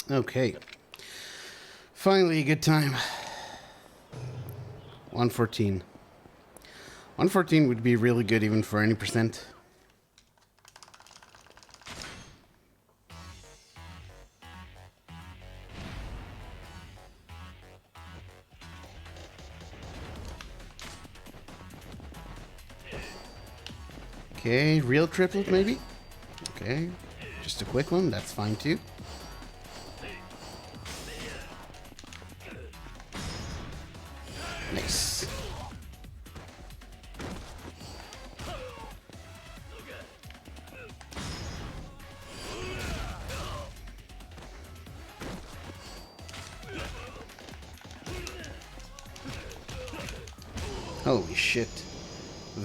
Okay. Finally a good time. 114. 114 would be really good even for any percent. Okay, real triplet maybe? Okay, just a quick one, that's fine too. Nice. Holy shit.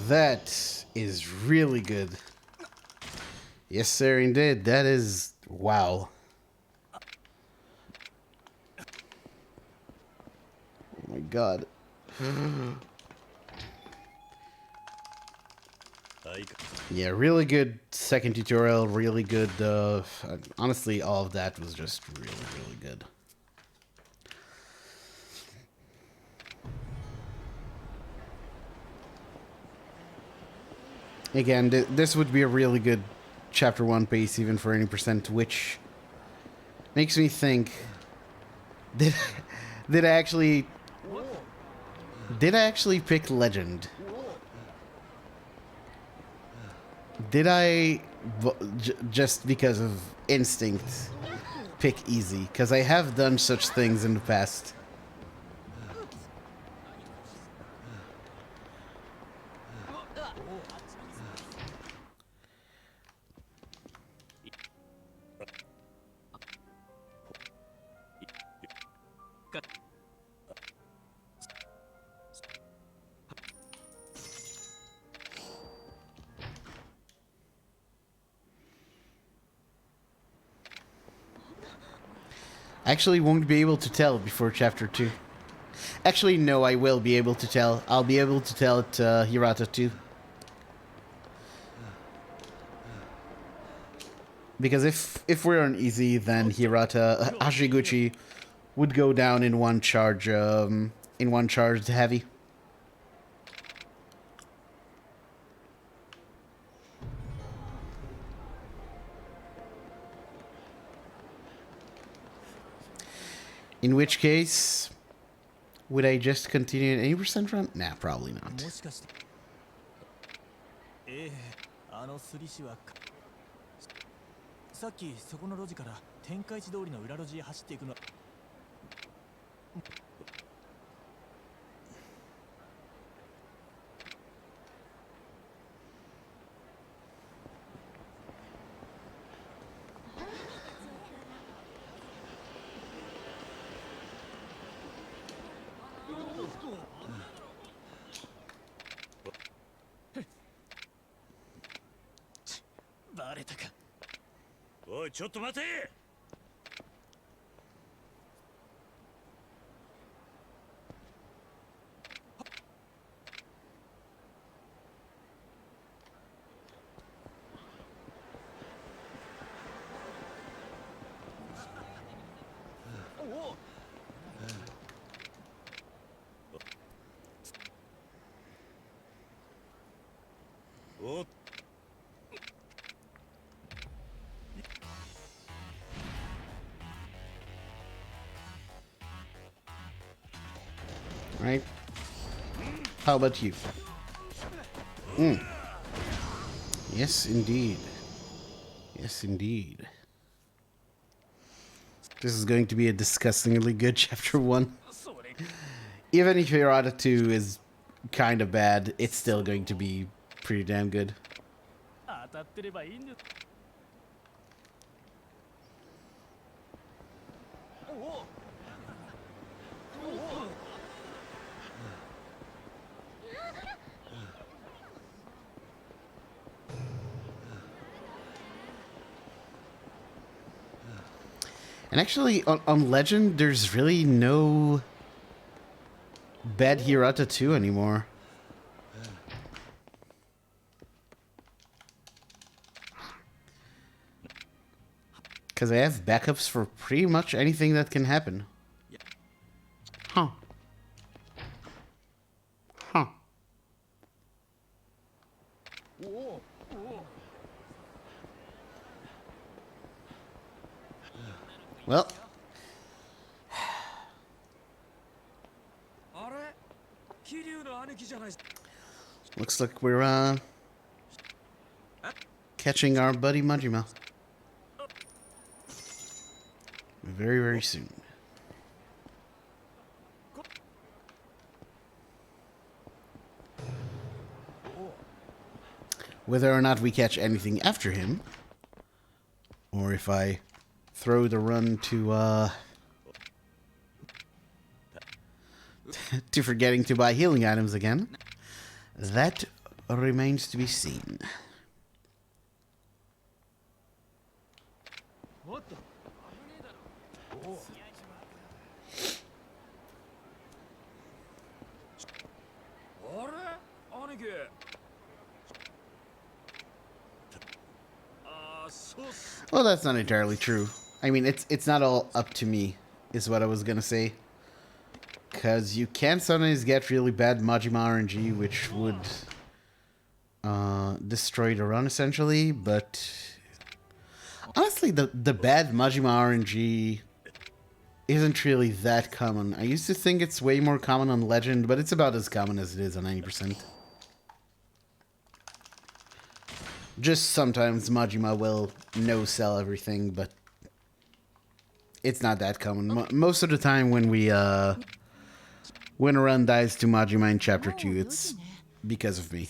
That is really good. Yes, sir, indeed. That is... wow. Oh my god. Yeah, really good second tutorial, really good... honestly, all of that was just really, really good. Again, this would be a really good Chapter 1 pace even for any percent, which makes me think... Did I actually pick Legend? Did I, just because of instinct, pick Easy? Because I have done such things in the past. I actually won't be able to tell before Chapter 2. Actually, no, I will be able to tell. I'll be able to tell it Hirata too. Because if we're on Easy, then Hirata, Hashiguchi would go down in one charge heavy. In which case, would I just continue an 80% run? Nah, probably not. Right? How about you? Yes, indeed. Yes, indeed. This is going to be a disgustingly good chapter 1. Even if Hirata 2 is kind of bad, it's still going to be pretty damn good. And actually, on Legend, there's really no bad Hirata 2 anymore. Because I have backups for pretty much anything that can happen. Huh. Huh. Well. Looks like we're, catching our buddy Majima. Very, very soon. Whether or not we catch anything after him, or if I throw the run to to forgetting to buy healing items again, that remains to be seen. Well, that's not entirely true. I mean, it's not all up to me, is what I was gonna say. Because you can sometimes get really bad Majima RNG, which would destroy the run, essentially. But honestly, the bad Majima RNG isn't really that common. I used to think it's way more common on Legend, but it's about as common as it is on 90%. Just sometimes Majima will no-sell everything, but it's not that common. Most of the time when we when a run dies to Majima in Chapter 2, it's because of me.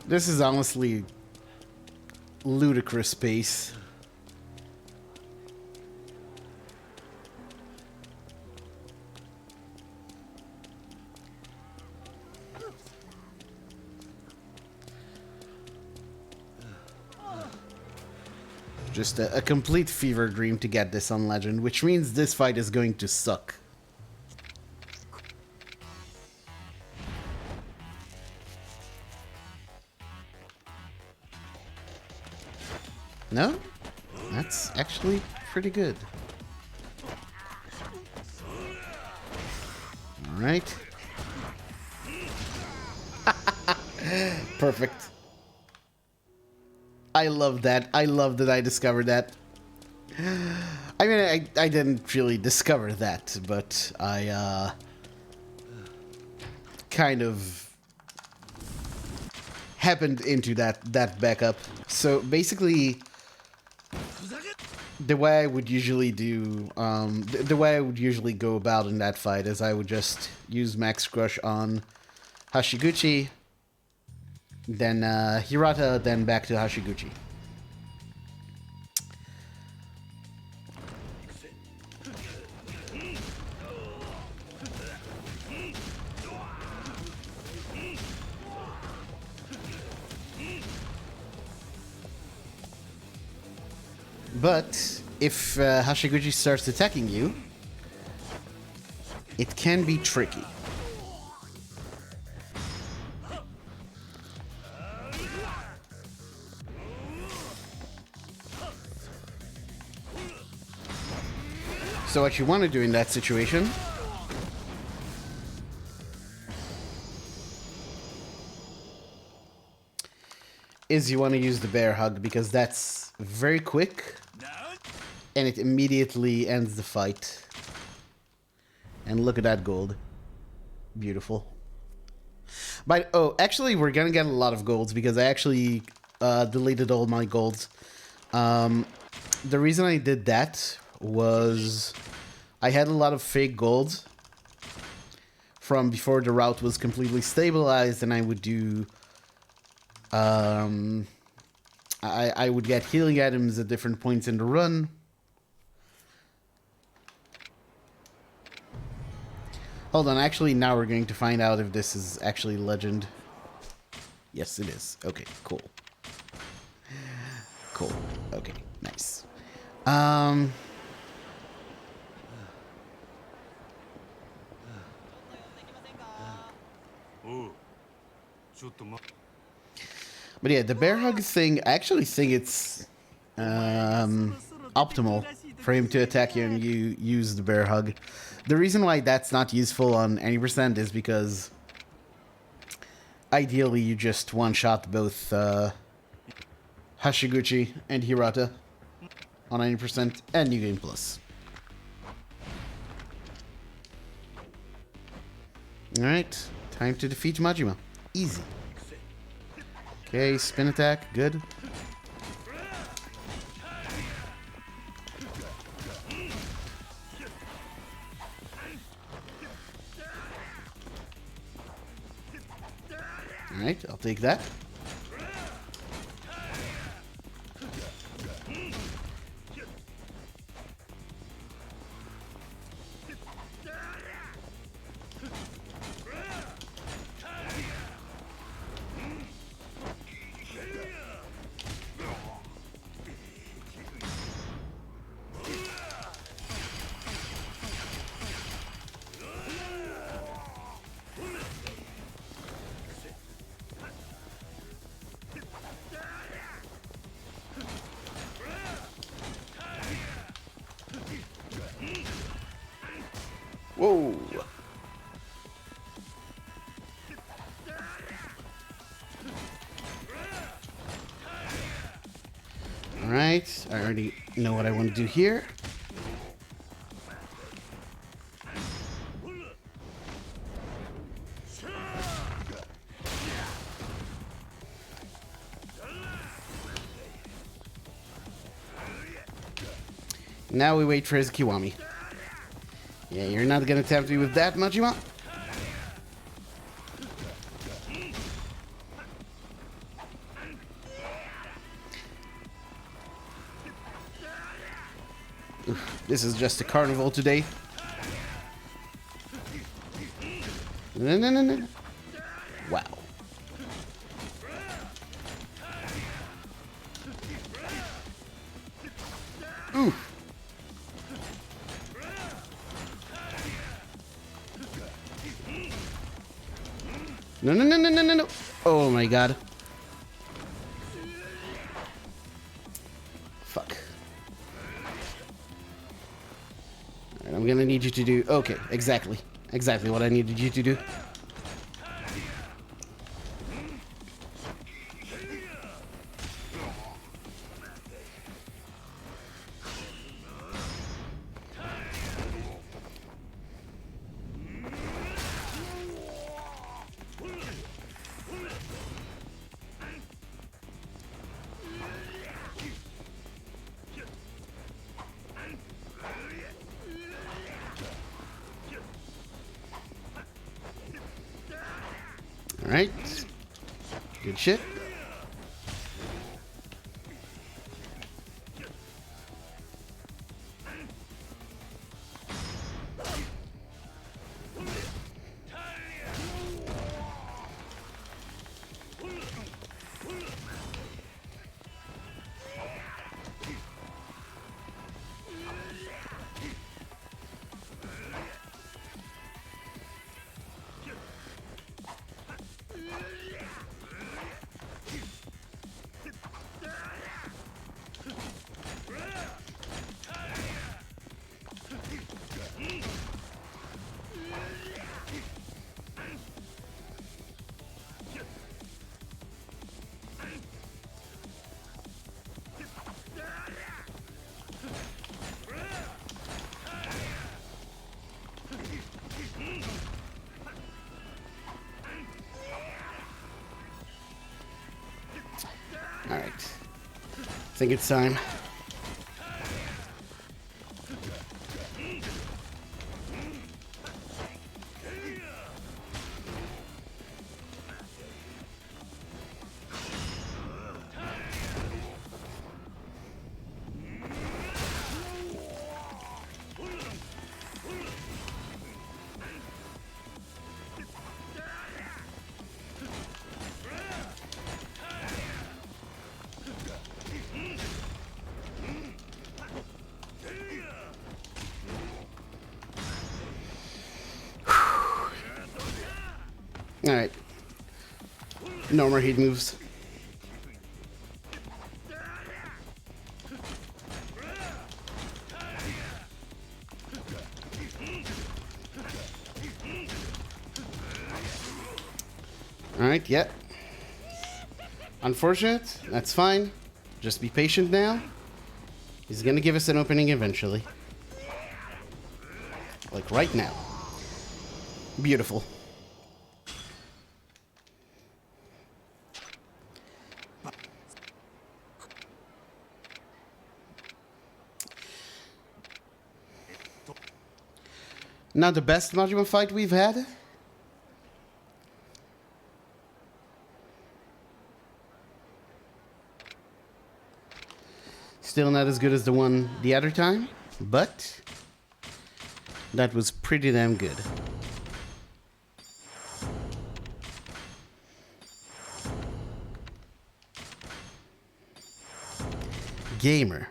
This is honestly ludicrous pace. Just a complete fever dream to get this on Legend, which means this fight is going to suck. No? That's actually pretty good. Alright. Perfect. I love that. I love that I discovered that. I mean, I didn't really discover that, but I, kind of happened into that backup. So basically, the way I would usually do, the way I would usually go about in that fight is I would just use Max Crush on Hashiguchi, then Hirata, then back to Hashiguchi. But if Hashiguchi starts attacking you, it can be tricky. So what you want to do in that situation is you want to use the bear hug, because that's very quick and it immediately ends the fight. And look at that gold. Beautiful. But oh, actually we're gonna get a lot of golds because I actually deleted all my golds. The reason I did that was I had a lot of fake golds from before the route was completely stabilized, and I would do I would get healing items at different points in the run. Hold on, actually now we're going to find out if this is actually legend. Yes, it is. Okay, cool. Cool. Okay, nice. But yeah, the bear hug thing, I actually think it's optimal for him to attack you and you use the bear hug. The reason why that's not useful on any percent is because ideally you just one-shot both Hashiguchi and Hirata on 90% and New Game Plus. Alright, time to defeat Majima. Easy. Okay, spin attack, good. Alright, I'll take that. Whoa! Alright, I already know what I want to do here. Now we wait for his Kiwami. Yeah, you're not gonna tempt me with that, Majima? Oof, this is just a carnival today. No, no, no, no. Wow. Oof. No, no, no, no, no, no, no. Oh my god. Fuck. Alright, I'm gonna need you to do... Okay, exactly. Exactly what I needed you to do. Alright. Good shit. Alright. I think it's time. Alright. No more heat moves. Alright, yeah. Unfortunate. That's fine. Just be patient now. He's gonna give us an opening eventually. Like right now. Beautiful. Not the best Majima fight we've had. Still not as good as the one the other time, but that was pretty damn good. Gamer.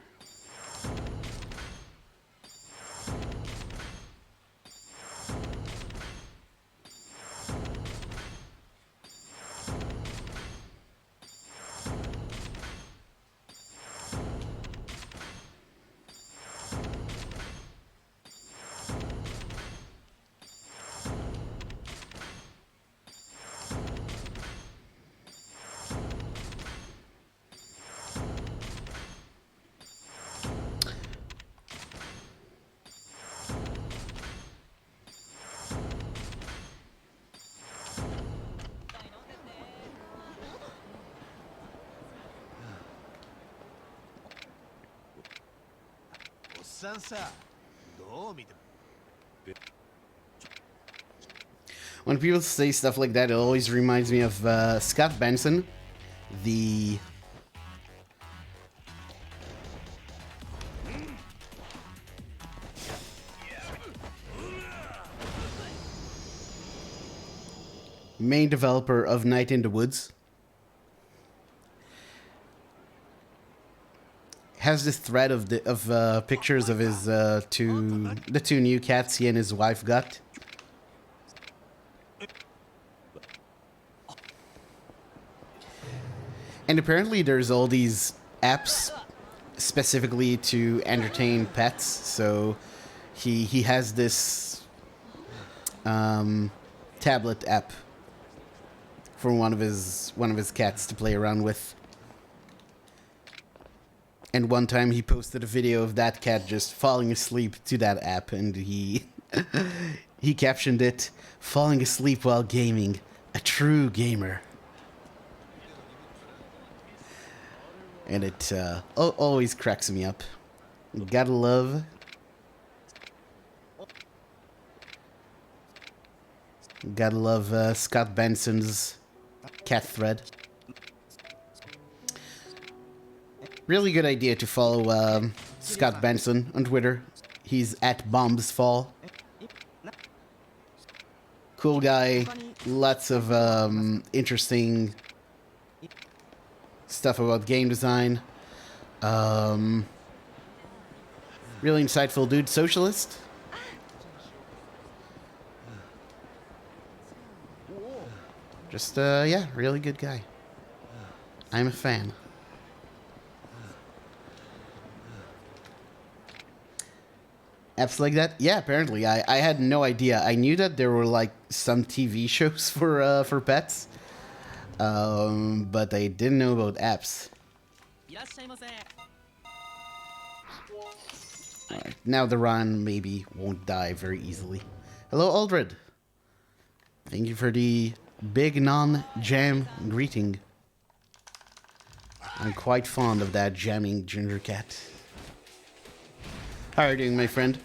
When people say stuff like that, it always reminds me of Scott Benson, the main developer of Night in the Woods. Has this thread of pictures of his the two new cats he and his wife got. And apparently there's all these apps specifically to entertain pets. So he has this tablet app for one of his cats to play around with. And one time he posted a video of that cat just falling asleep to that app, and he he captioned it, "Falling asleep while gaming, a true gamer." And it always cracks me up. Gotta love Scott Benson's cat thread. Really good idea to follow Scott Benson on Twitter. He's at BombsFall. Cool guy. Lots of interesting stuff about game design. Really insightful dude. Socialist. Just, yeah, really good guy. I'm a fan. Apps like that? Yeah, apparently. I had no idea. I knew that there were like some TV shows for pets, but I didn't know about apps. Alright, now the run maybe won't die very easily. Hello, Aldred. Thank you for the big non-jam greeting. I'm quite fond of that jamming ginger cat. How are you doing, my friend?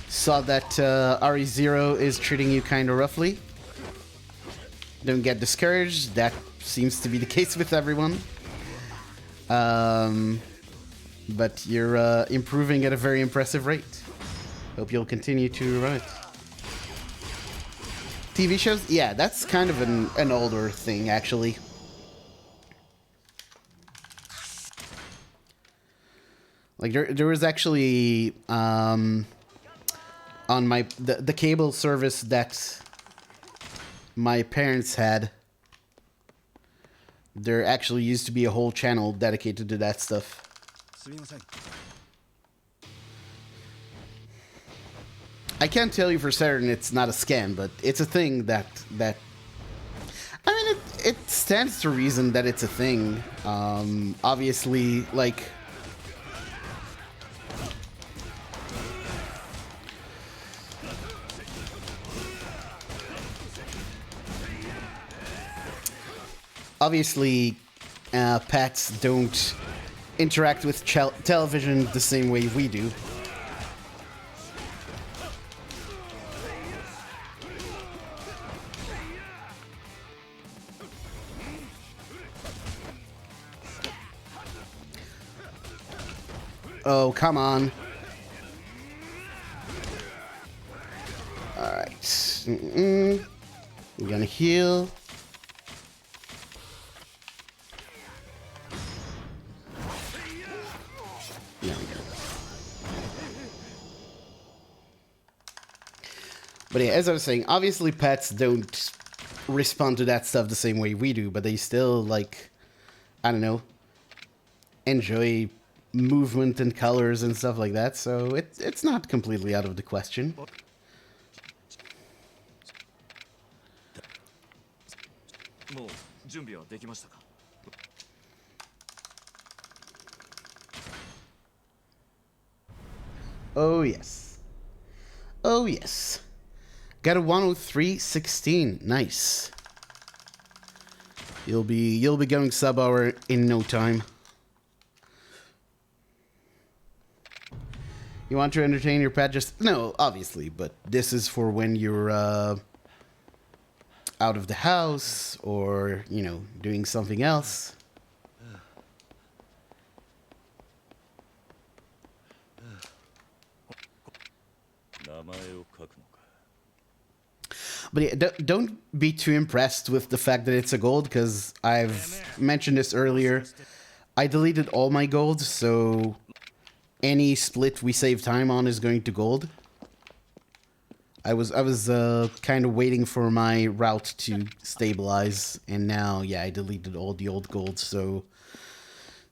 Saw that RE0 is treating you kind of roughly. Don't get discouraged. That seems to be the case with everyone. But you're improving at a very impressive rate. Hope you'll continue to run it. TV shows? Yeah, that's kind of an older thing, actually. Like, there was actually, on the cable service that my parents had, there actually used to be a whole channel dedicated to that stuff. I can't tell you for certain it's not a scam, but it's a thing that I mean, it stands to reason that it's a thing. Obviously, like, obviously, pets don't interact with television the same way we do. Oh, come on. Alright. We're gonna heal. There we go. But yeah, as I was saying, obviously pets don't respond to that stuff the same way we do, but they still, like, I don't know, enjoy movement and colors and stuff like that, so it's not completely out of the question. Oh yes. Oh yes. Got a 103.16. Nice. You'll be going sub hour in no time. You want to entertain your pet? Just no, obviously, but this is for when you're out of the house or, you know, doing something else. But yeah, don't be too impressed with the fact that it's a gold, because I've mentioned this earlier. I deleted all my golds, so any split we save time on is going to gold. I was kind of waiting for my route to stabilize, and now, yeah, I deleted all the old golds, so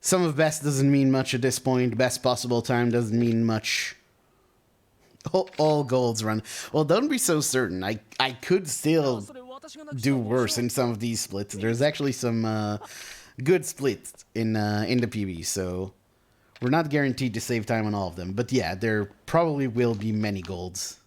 some of best doesn't mean much at this point. Best possible time doesn't mean much. All golds run. Well, don't be so certain. I could still do worse in some of these splits. There's actually some good splits in the PB, so we're not guaranteed to save time on all of them. But yeah, there probably will be many golds.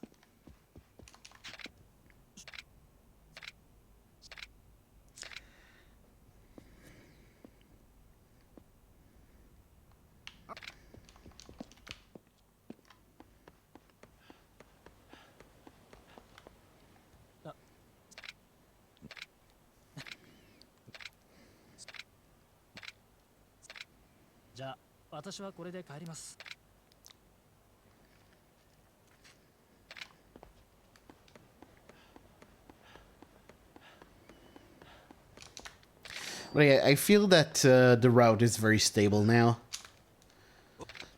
But yeah, I feel that the route is very stable now.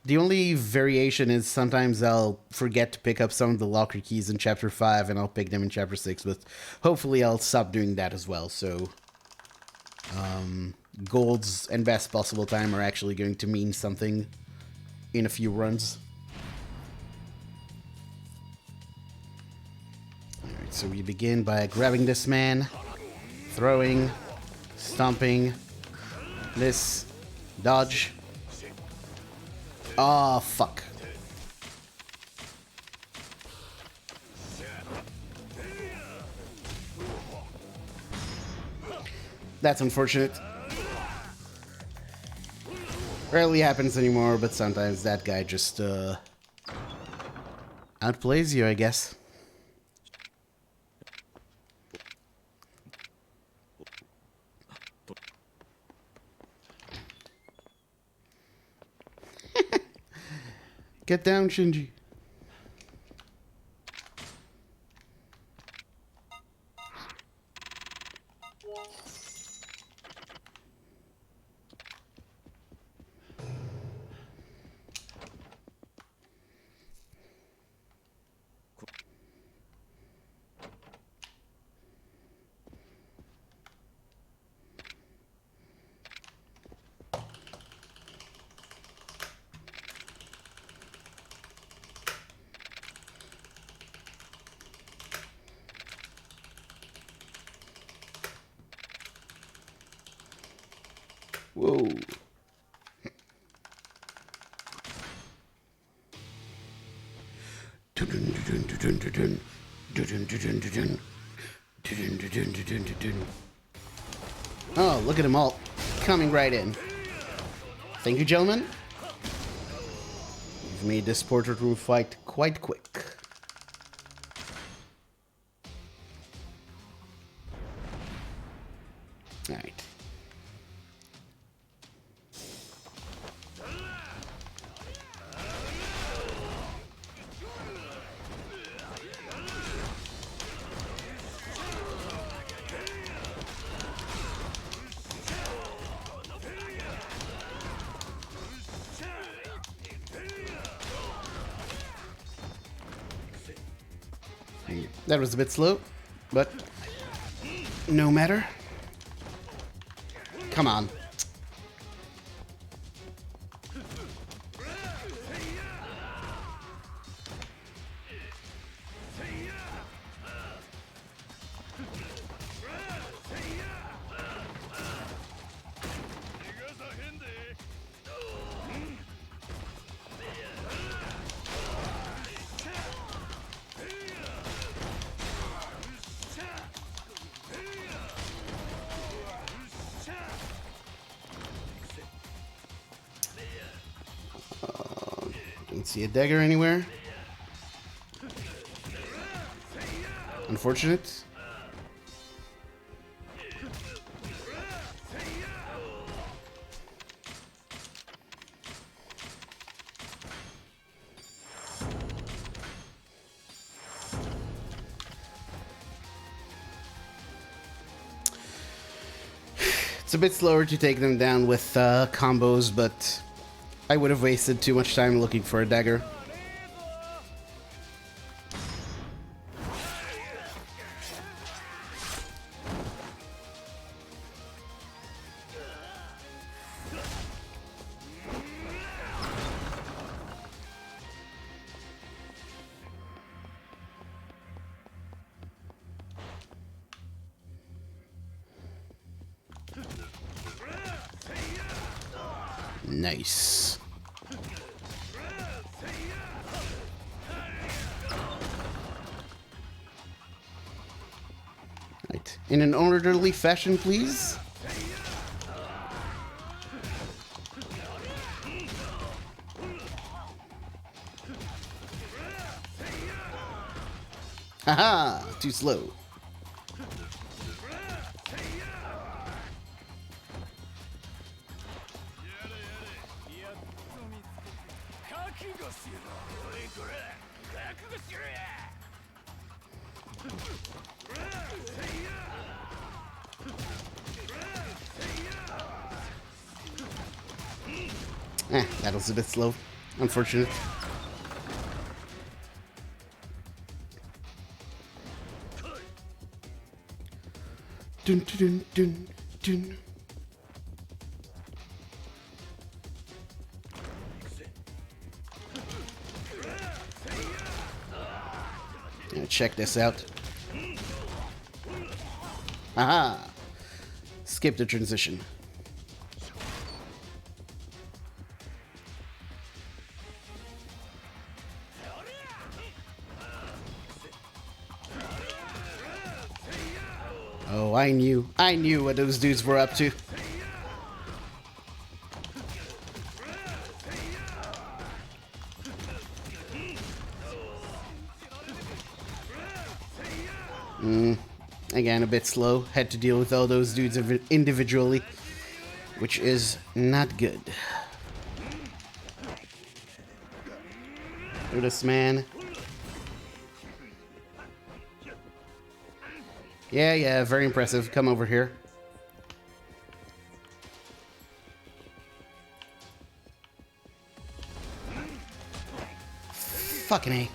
The only variation is sometimes I'll forget to pick up some of the locker keys in Chapter 5 and I'll pick them in Chapter 6, but hopefully I'll stop doing that as well, so golds and best possible time are actually going to mean something in a few runs. Alright, so we begin by grabbing this man, throwing, stomping, this, dodge. Oh, fuck. That's unfortunate. Rarely happens anymore, but sometimes that guy just outplays you, I guess. Get down, Shinji. Whoa. Oh, look at them all coming right in. Thank you, gentlemen. You've made this portrait room fight quite quick. Alright. That was a bit slow, but no matter. Come on. Didn't see a dagger anywhere. Unfortunate. It's a bit slower to take them down with combos, but I would have wasted too much time looking for a dagger. Nice. Right. In an orderly fashion, please. Haha! Too slow. That was a bit slow. Unfortunate. Dun, dun, dun, dun. Check this out. Aha! Skip the transition. Oh, I knew what those dudes were up to. Again, a bit slow. Had to deal with all those dudes individually, which is not good. Look at this man. Yeah, very impressive. Come over here. Fucking A.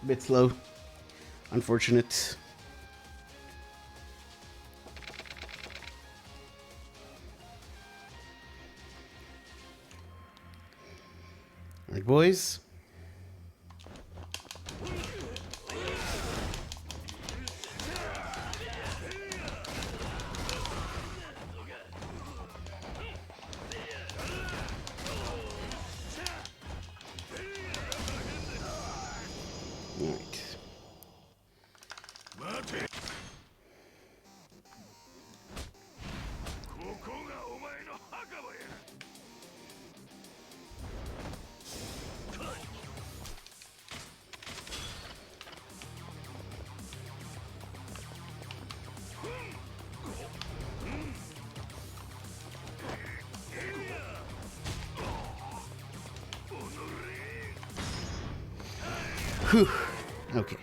Bit slow. Unfortunate. Alright, boys. Whew. Okay.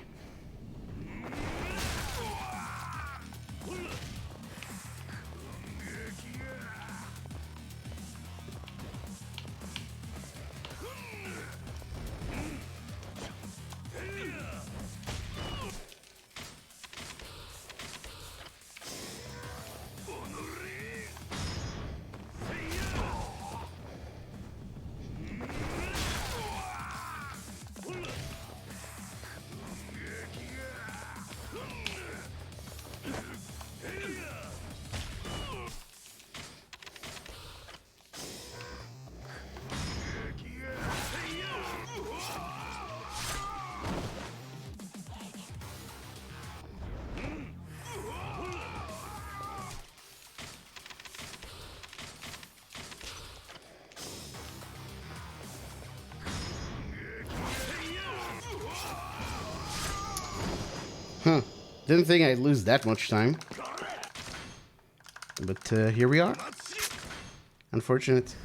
Huh. Didn't think I'd lose that much time. But here we are. Unfortunate.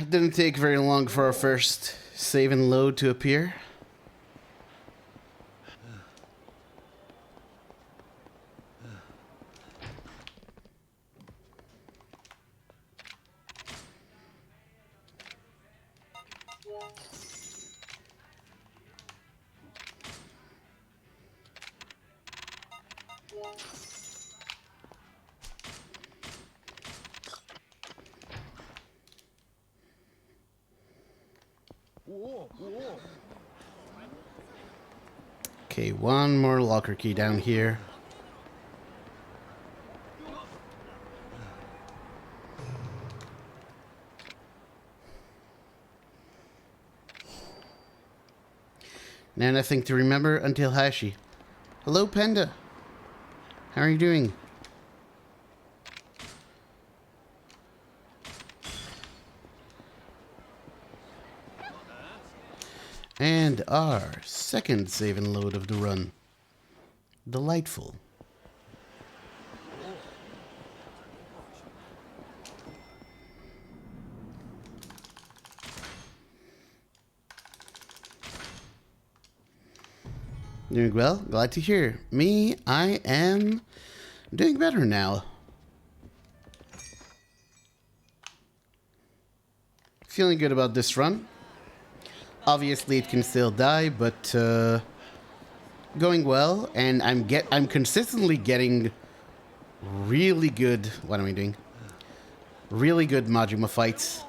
Didn't take very long for our first save and load to appear. Okay, one more locker key down here. Now nothing to remember until Hashi. Hello, Panda. How are you doing? And our second save and load of the run. Delightful. Doing well? Glad to hear. Me, I am doing better now. Feeling good about this run. Obviously, it can still die, but going well, and I'm consistently getting really good. What am I doing? Really good Majima fights.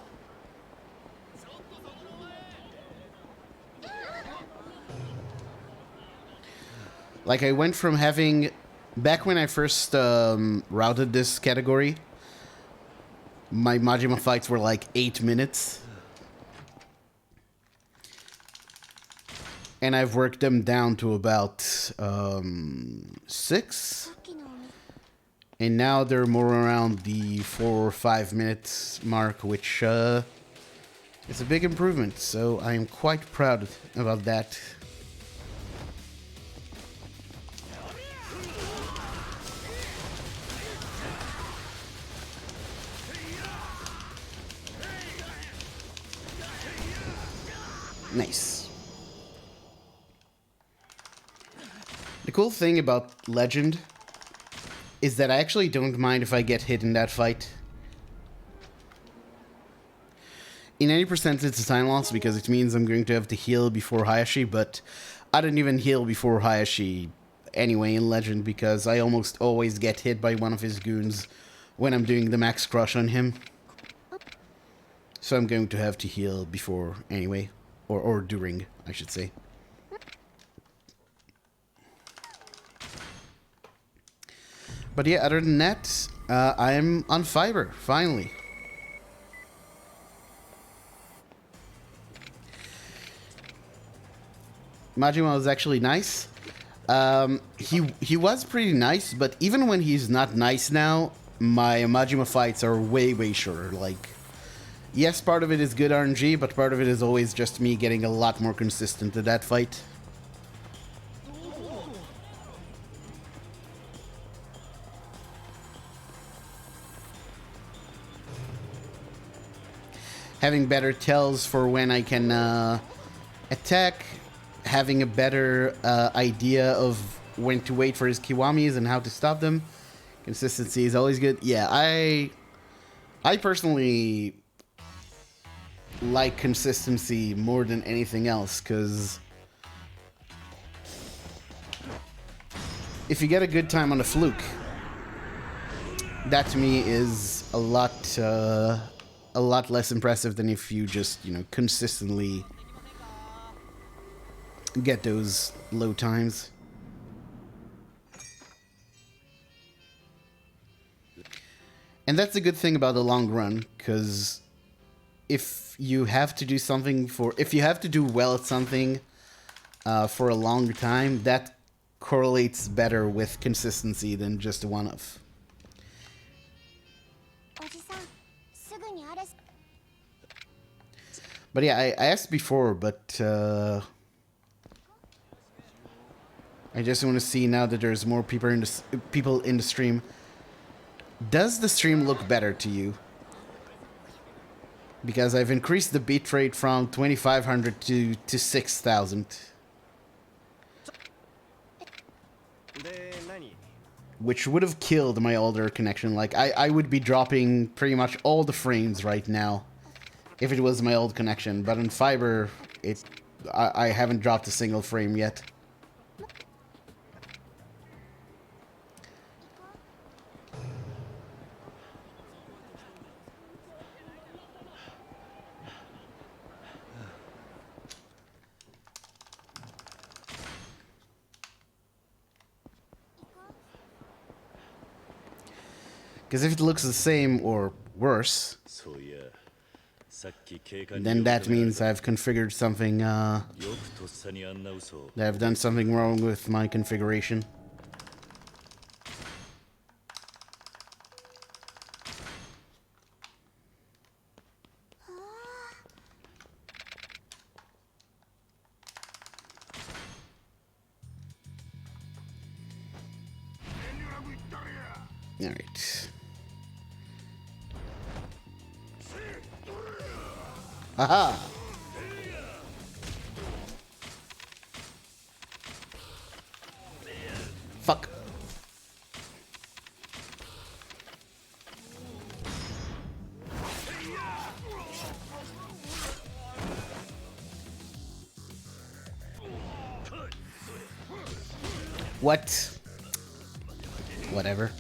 Like, I went from having... Back when I first routed this category, my Majima fights were like 8 minutes. And I've worked them down to about 6. And now they're more around the 4 or 5 minutes mark, which is a big improvement. So I am quite proud about that. Nice. The cool thing about Legend is that I actually don't mind if I get hit in that fight. In any percent, it's a time loss because it means I'm going to have to heal before Hayashi, but I don't even heal before Hayashi anyway in Legend because I almost always get hit by one of his goons when I'm doing the max crush on him. So I'm going to have to heal before anyway. Or during, I should say. But yeah, other than that, I'm on Fiber, finally. Majima was actually nice. He was pretty nice, but even when he's not nice now, my Majima fights are way shorter. Like, yes, part of it is good RNG, but part of it is always just me getting a lot more consistent at that fight. Having better tells for when I can attack, having a better idea of when to wait for his Kiwamis and how to stop them. Consistency is always good. Yeah, I personally like consistency more than anything else, because if you get a good time on a fluke, that to me is a lot less impressive than if you just, you know, consistently get those low times. And that's a good thing about the long run, because if you have to do something if you have to do well at something for a long time, that correlates better with consistency than just a one-off. But yeah, I asked before, but I just want to see now that there's more people in the stream. Does the stream look better to you? Because I've increased the bitrate from 2500 to 6000. Which would have killed my older connection. Like, I would be dropping pretty much all the frames right now if it was my old connection. But on Fiber, I haven't dropped a single frame yet. Because if it looks the same or worse, then that means I've configured something, that I've done something wrong with my configuration. Alright. Aha! Fuck. What? Whatever.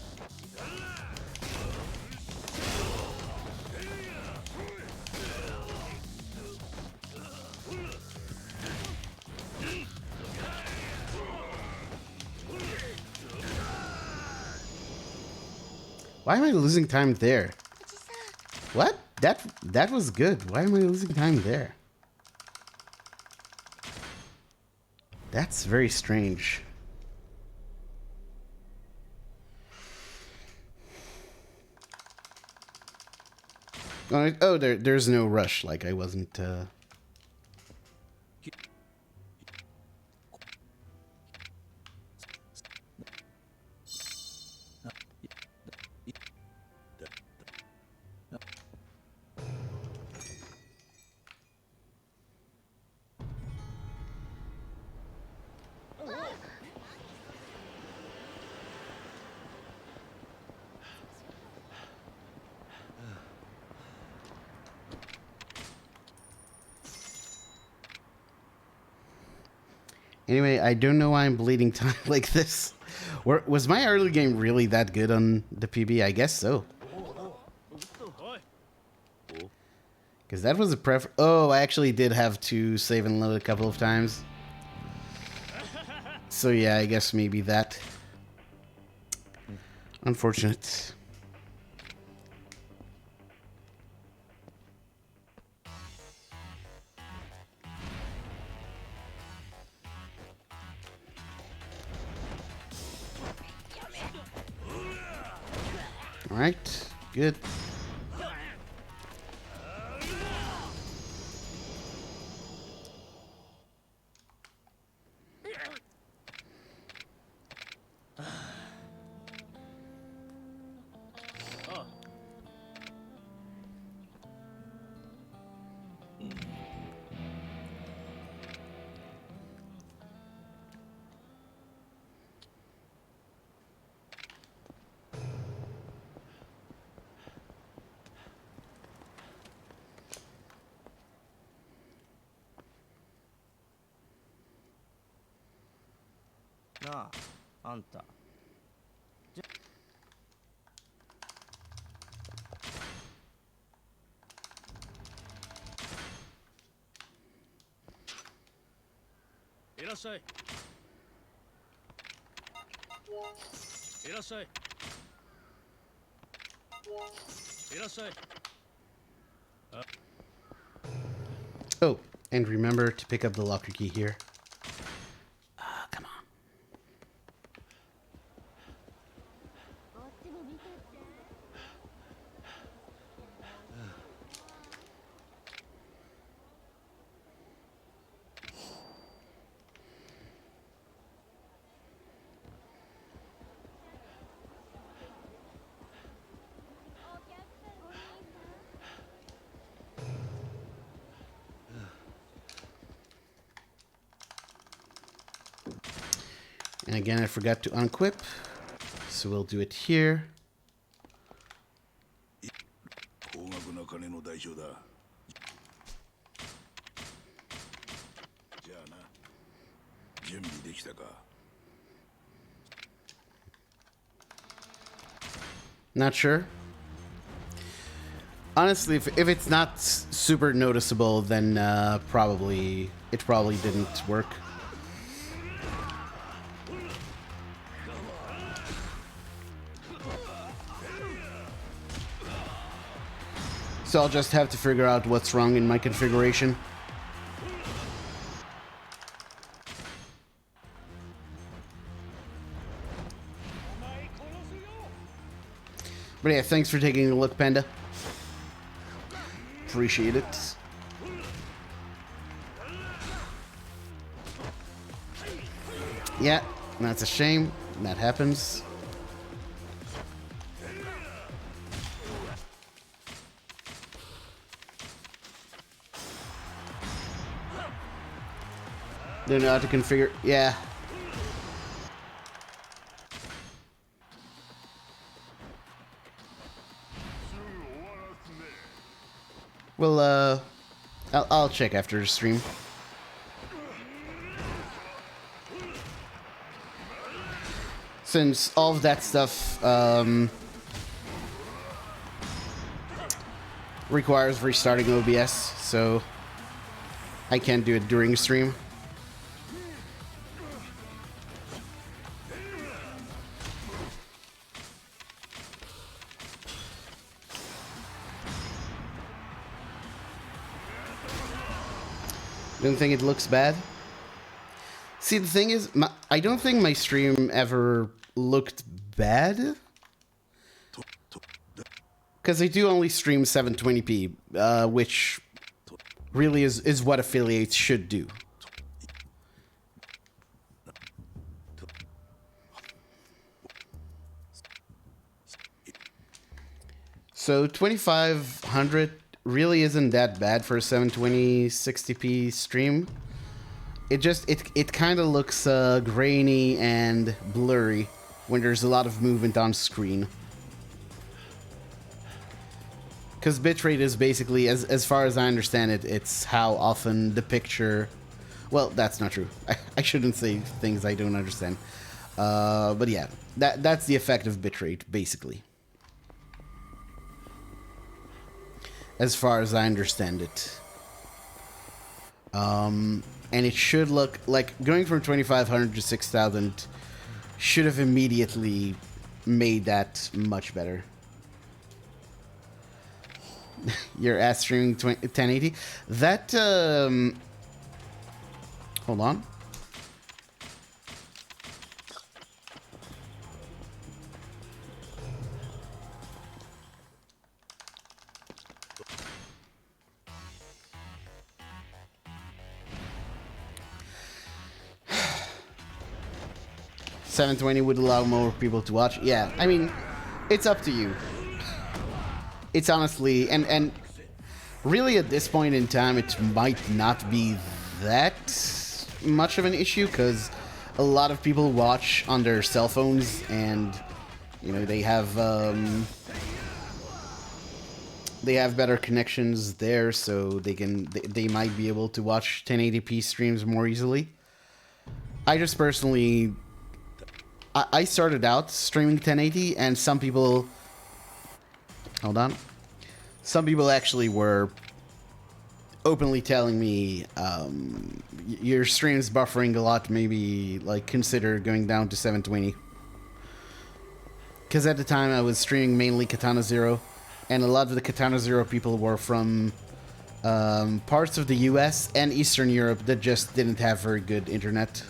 Why am I losing time there? What? That was good. Why am I losing time there? That's very strange. Oh, there's no rush. Like I wasn't. Anyway, I don't know why I'm bleeding time like this. Was my early game really that good on the PB? I guess so. Because that was a Oh, I actually did have to save and load a couple of times. So yeah, I guess maybe that. Unfortunate. All right, good. Oh, and remember to pick up the locker key here. Come on. And again, I forgot to unquip, so we'll do it here. Not sure. Honestly, if it's not super noticeable, then it probably didn't work. So I'll just have to figure out what's wrong in my configuration. But yeah, thanks for taking a look, Panda. Appreciate it. Yeah, that's a shame. That happens. Don't know how to configure. Yeah. Well, I'll check after the stream. Since all of that stuff requires restarting OBS, so I can't do it during the stream. Don't think it looks bad. See, the thing is, I don't think my stream ever looked bad. Because I do only stream 720p, which really is what affiliates should do. So 2500 really isn't that bad for a 720 60p stream. It kind of looks grainy and blurry when there's a lot of movement on screen. Because bitrate is basically, as far as I understand it, it's how often the picture... Well, that's not true. I shouldn't say things I don't understand. But yeah, that's the effect of bitrate, basically. As far as I understand it. And it should look like going from 2500 to 6000 should have immediately made that much better. Your ass streaming 1080. That hold on. $720 would allow more people to watch. Yeah, I mean, it's up to you. It's honestly, and really at this point in time, it might not be that much of an issue because a lot of people watch on their cell phones, and you know they have better connections there, so they might be able to watch 1080p streams more easily. I just personally, I started out streaming 1080, and some people. Hold on. Some people actually were openly telling me, your stream's buffering a lot, maybe like consider going down to 720. Because at the time I was streaming mainly Katana Zero, and a lot of the Katana Zero people were from parts of the US and Eastern Europe that just didn't have very good internet.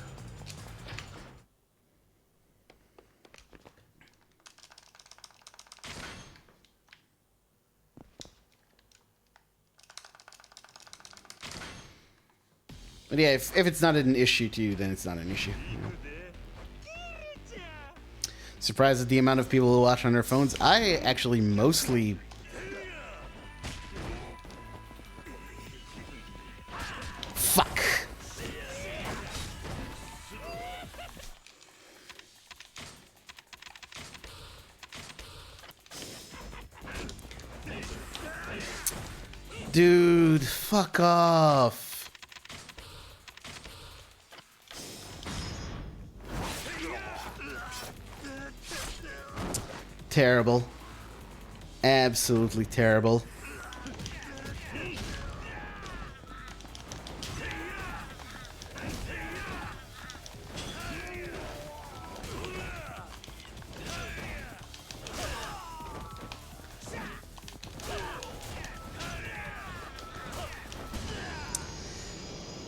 But yeah, if it's not an issue to you, then it's not an issue. You know? Surprised at the amount of people who watch on their phones. I actually mostly... Fuck! Dude, fuck off. Terrible. Absolutely terrible.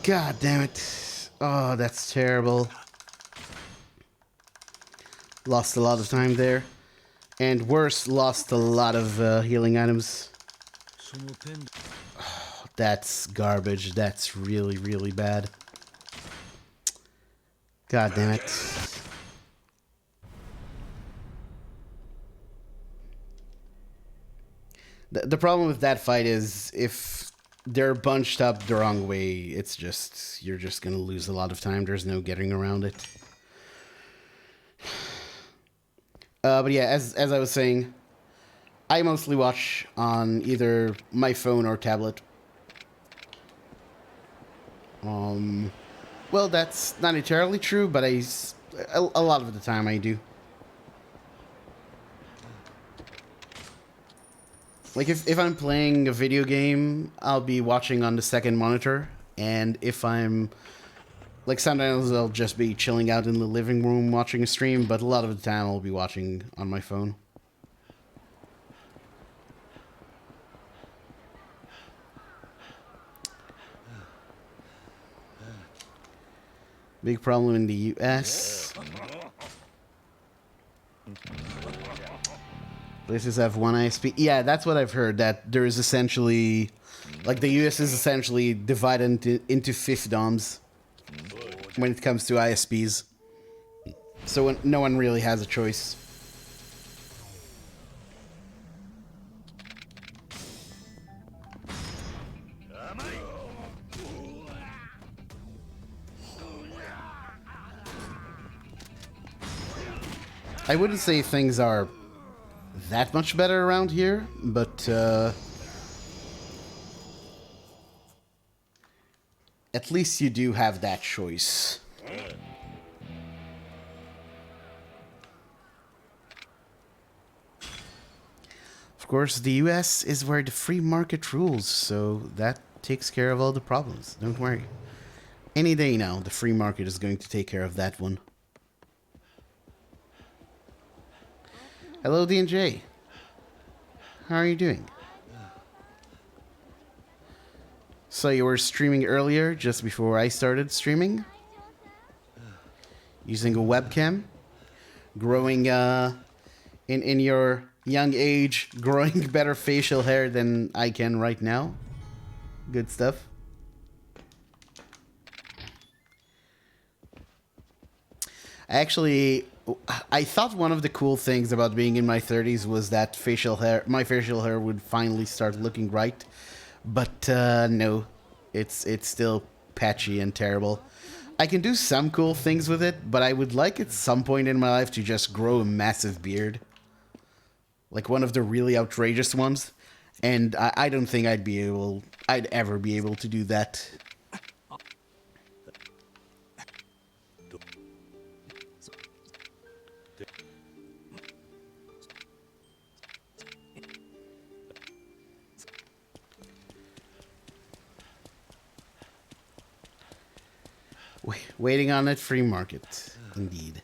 God damn it. Oh, that's terrible. Lost a lot of time there. And worse, lost a lot of healing items. Oh, that's garbage. That's really, really bad. God damn it. The problem with that fight is if they're bunched up the wrong way, it's just, you're just gonna lose a lot of time. There's no getting around it. But yeah, as I was saying, I mostly watch on either my phone or tablet. Well, that's not entirely true, but a lot of the time I do. Like, if I'm playing a video game, I'll be watching on the second monitor, and if I'm... Like, sometimes I'll just be chilling out in the living room watching a stream, but a lot of the time I'll be watching on my phone. Big problem in the US. Places have one ISP. Yeah, that's what I've heard, that there is essentially... Like, the US is essentially divided into fiefdoms when it comes to ISPs. So no one really has a choice. I wouldn't say things are that much better around here, but at least you do have that choice. Of course, the US is where the free market rules, so that takes care of all the problems. Don't worry. Any day now, the free market is going to take care of that one. Hello, D&J. How are you doing? So you were streaming earlier, just before I started streaming? Using a webcam? Growing, in your young age, growing better facial hair than I can right now? Good stuff. Actually, I thought one of the cool things about being in my 30s was that my facial hair would finally start looking right. But no, it's still patchy and terrible. I can do some cool things with it, but I would like at some point in my life to just grow a massive beard. Like one of the really outrageous ones. And I don't think I'd ever be able to do that. Waiting on it, free market. Indeed.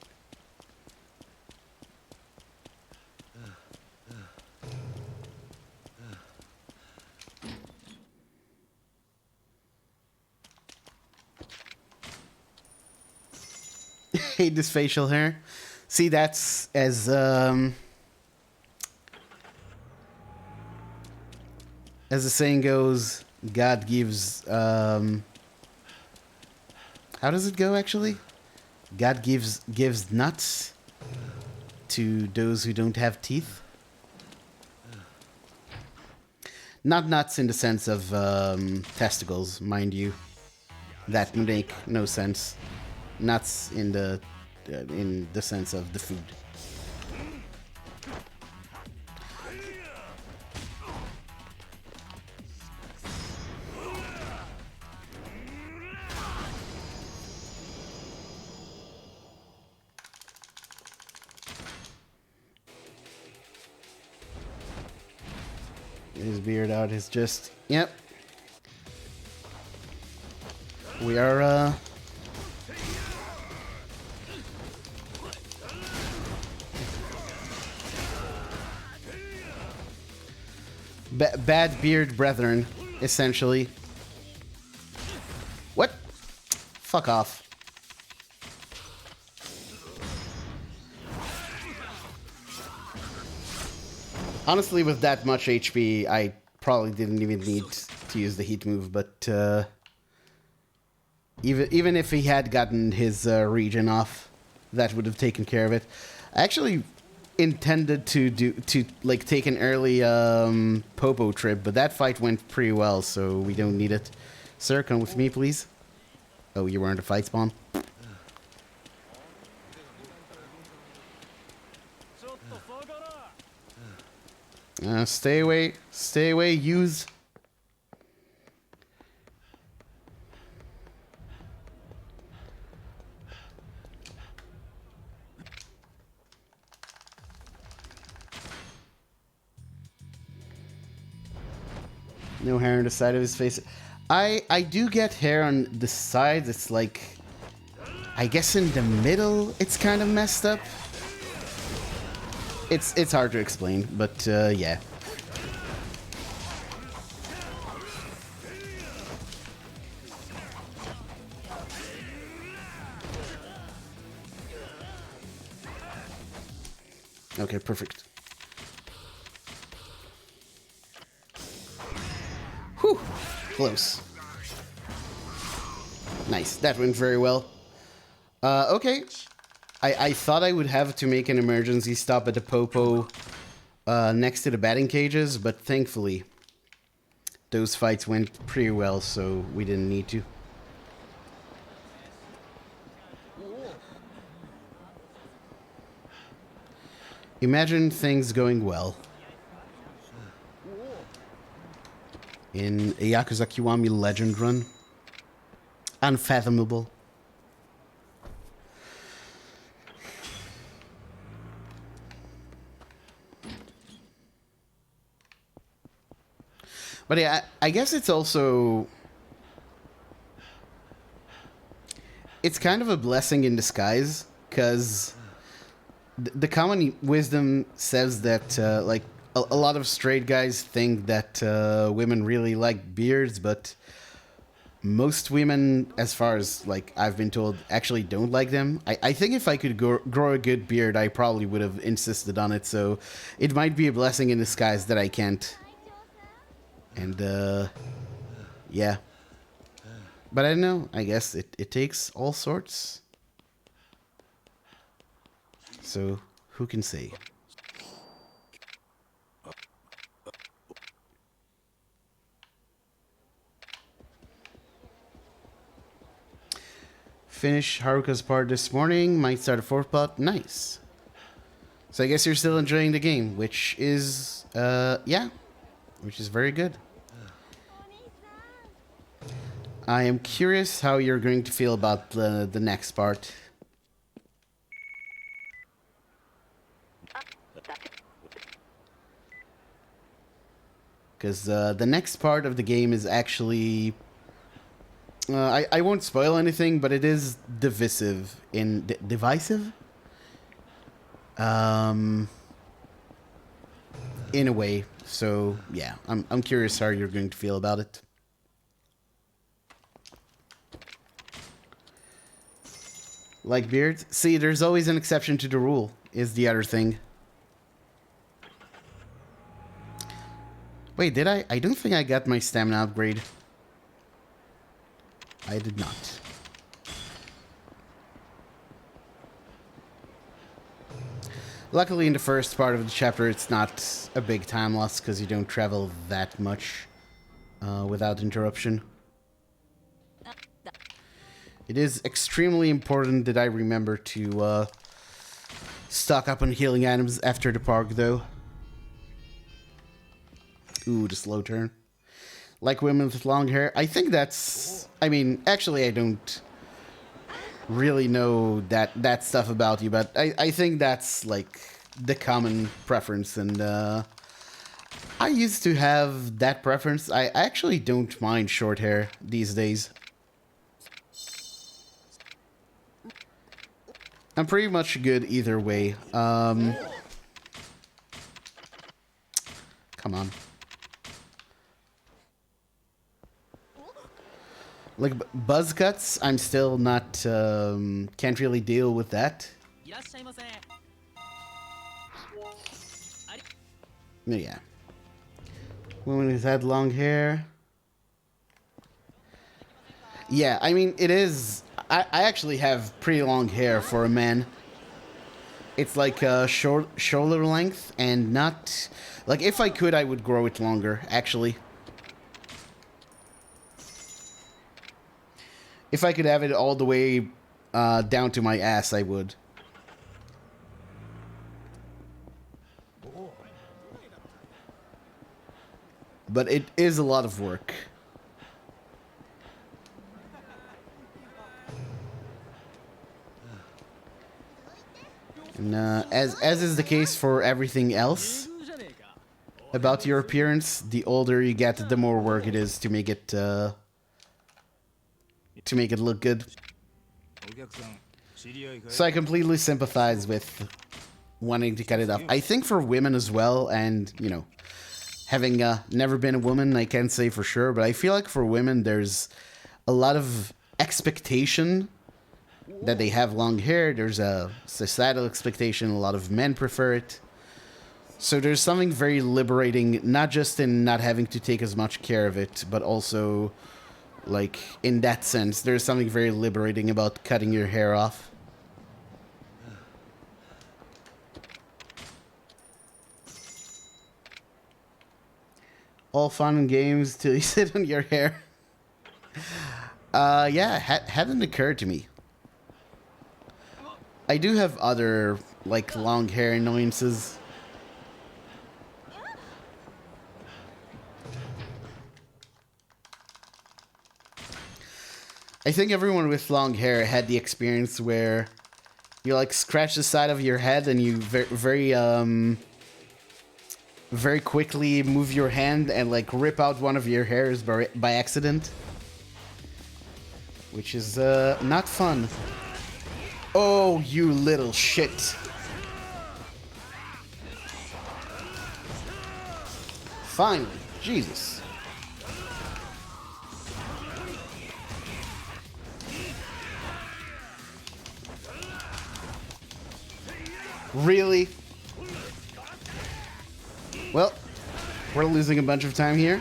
Hate this facial hair. See, that's as the saying goes, God gives how does it go, actually? God gives nuts to those who don't have teeth. Not nuts in the sense of testicles, mind you. That would make no sense. Nuts in the sense of the food. His beard out is just... Yep. We are, bad beard brethren, essentially. What? Fuck off. Honestly, with that much HP, I probably didn't even need to use the heat move, but even if he had gotten his regen off, that would have taken care of it. I actually intended to take an early Popo trip, but that fight went pretty well, so we don't need it. Sir, come with me, please. Oh, you weren't a fight spawn? Stay away, use. No hair on the side of his face. I do get hair on the sides. It's like, I guess in the middle, it's kind of messed up. It's hard to explain, but yeah. Okay, perfect. Whew, close. Nice, that went very well. Okay. I thought I would have to make an emergency stop at the Popo next to the batting cages, but thankfully those fights went pretty well, so we didn't need to. Imagine things going well in a Yakuza Kiwami Legend run. Unfathomable. But yeah, I guess it's also... It's kind of a blessing in disguise, because the common wisdom says that, like, a lot of straight guys think that women really like beards, but most women, as far as, like, I've been told, actually don't like them. I think if I could grow a good beard, I probably would have insisted on it, so it might be a blessing in disguise that I can't. And, yeah. But I don't know, I guess it takes all sorts. So, who can say? Finish Haruka's part this morning, might start a fourth plot, nice. So I guess you're still enjoying the game, which is, yeah. Which is very good. I am curious how you're going to feel about the next part. Because the next part of the game is actually... I won't spoil anything, but it is divisive. Divisive? In a way. So, yeah. I'm curious how you're going to feel about it. Like beards? See, there's always an exception to the rule, is the other thing. Wait, did I? I don't think I got my stamina upgrade. I did not. Luckily, in the first part of the chapter, it's not a big time loss because you don't travel that much without interruption. It is extremely important that I remember to stock up on healing items after the park, though. Ooh, the slow turn. Like women with long hair. I think that's... I mean, actually, I don't really know that stuff about you, but I think that's, like, the common preference, and I used to have that preference. I actually don't mind short hair these days. I'm pretty much good either way. Come on. Like buzz cuts, I'm still not can't really deal with that. No, yeah. Woman who's had long hair. Yeah, I mean it is. I actually have pretty long hair for a man. It's like shoulder length and not like if I could I would grow it longer actually. If I could have it all the way down to my ass, I would. But it is a lot of work. And as is the case for everything else about your appearance, the older you get, the more work it is to make it look good. So I completely sympathize with wanting to cut it off. I think for women as well, and you know, having never been a woman, I can't say for sure, but I feel like for women there's a lot of expectation that they have long hair. There's a societal expectation. A lot of men prefer it. So there's something very liberating, not just in not having to take as much care of it, but also, like, in that sense, there's something very liberating about cutting your hair off. All fun and games till you sit on your hair. Yeah, hadn't occurred to me. I do have other, like, long hair annoyances. I think everyone with long hair had the experience where you, like, scratch the side of your head and you very quickly move your hand and, like, rip out one of your hairs by accident. Which is, not fun. Oh, you little shit. Finally. Jesus. Really? Well, we're losing a bunch of time here.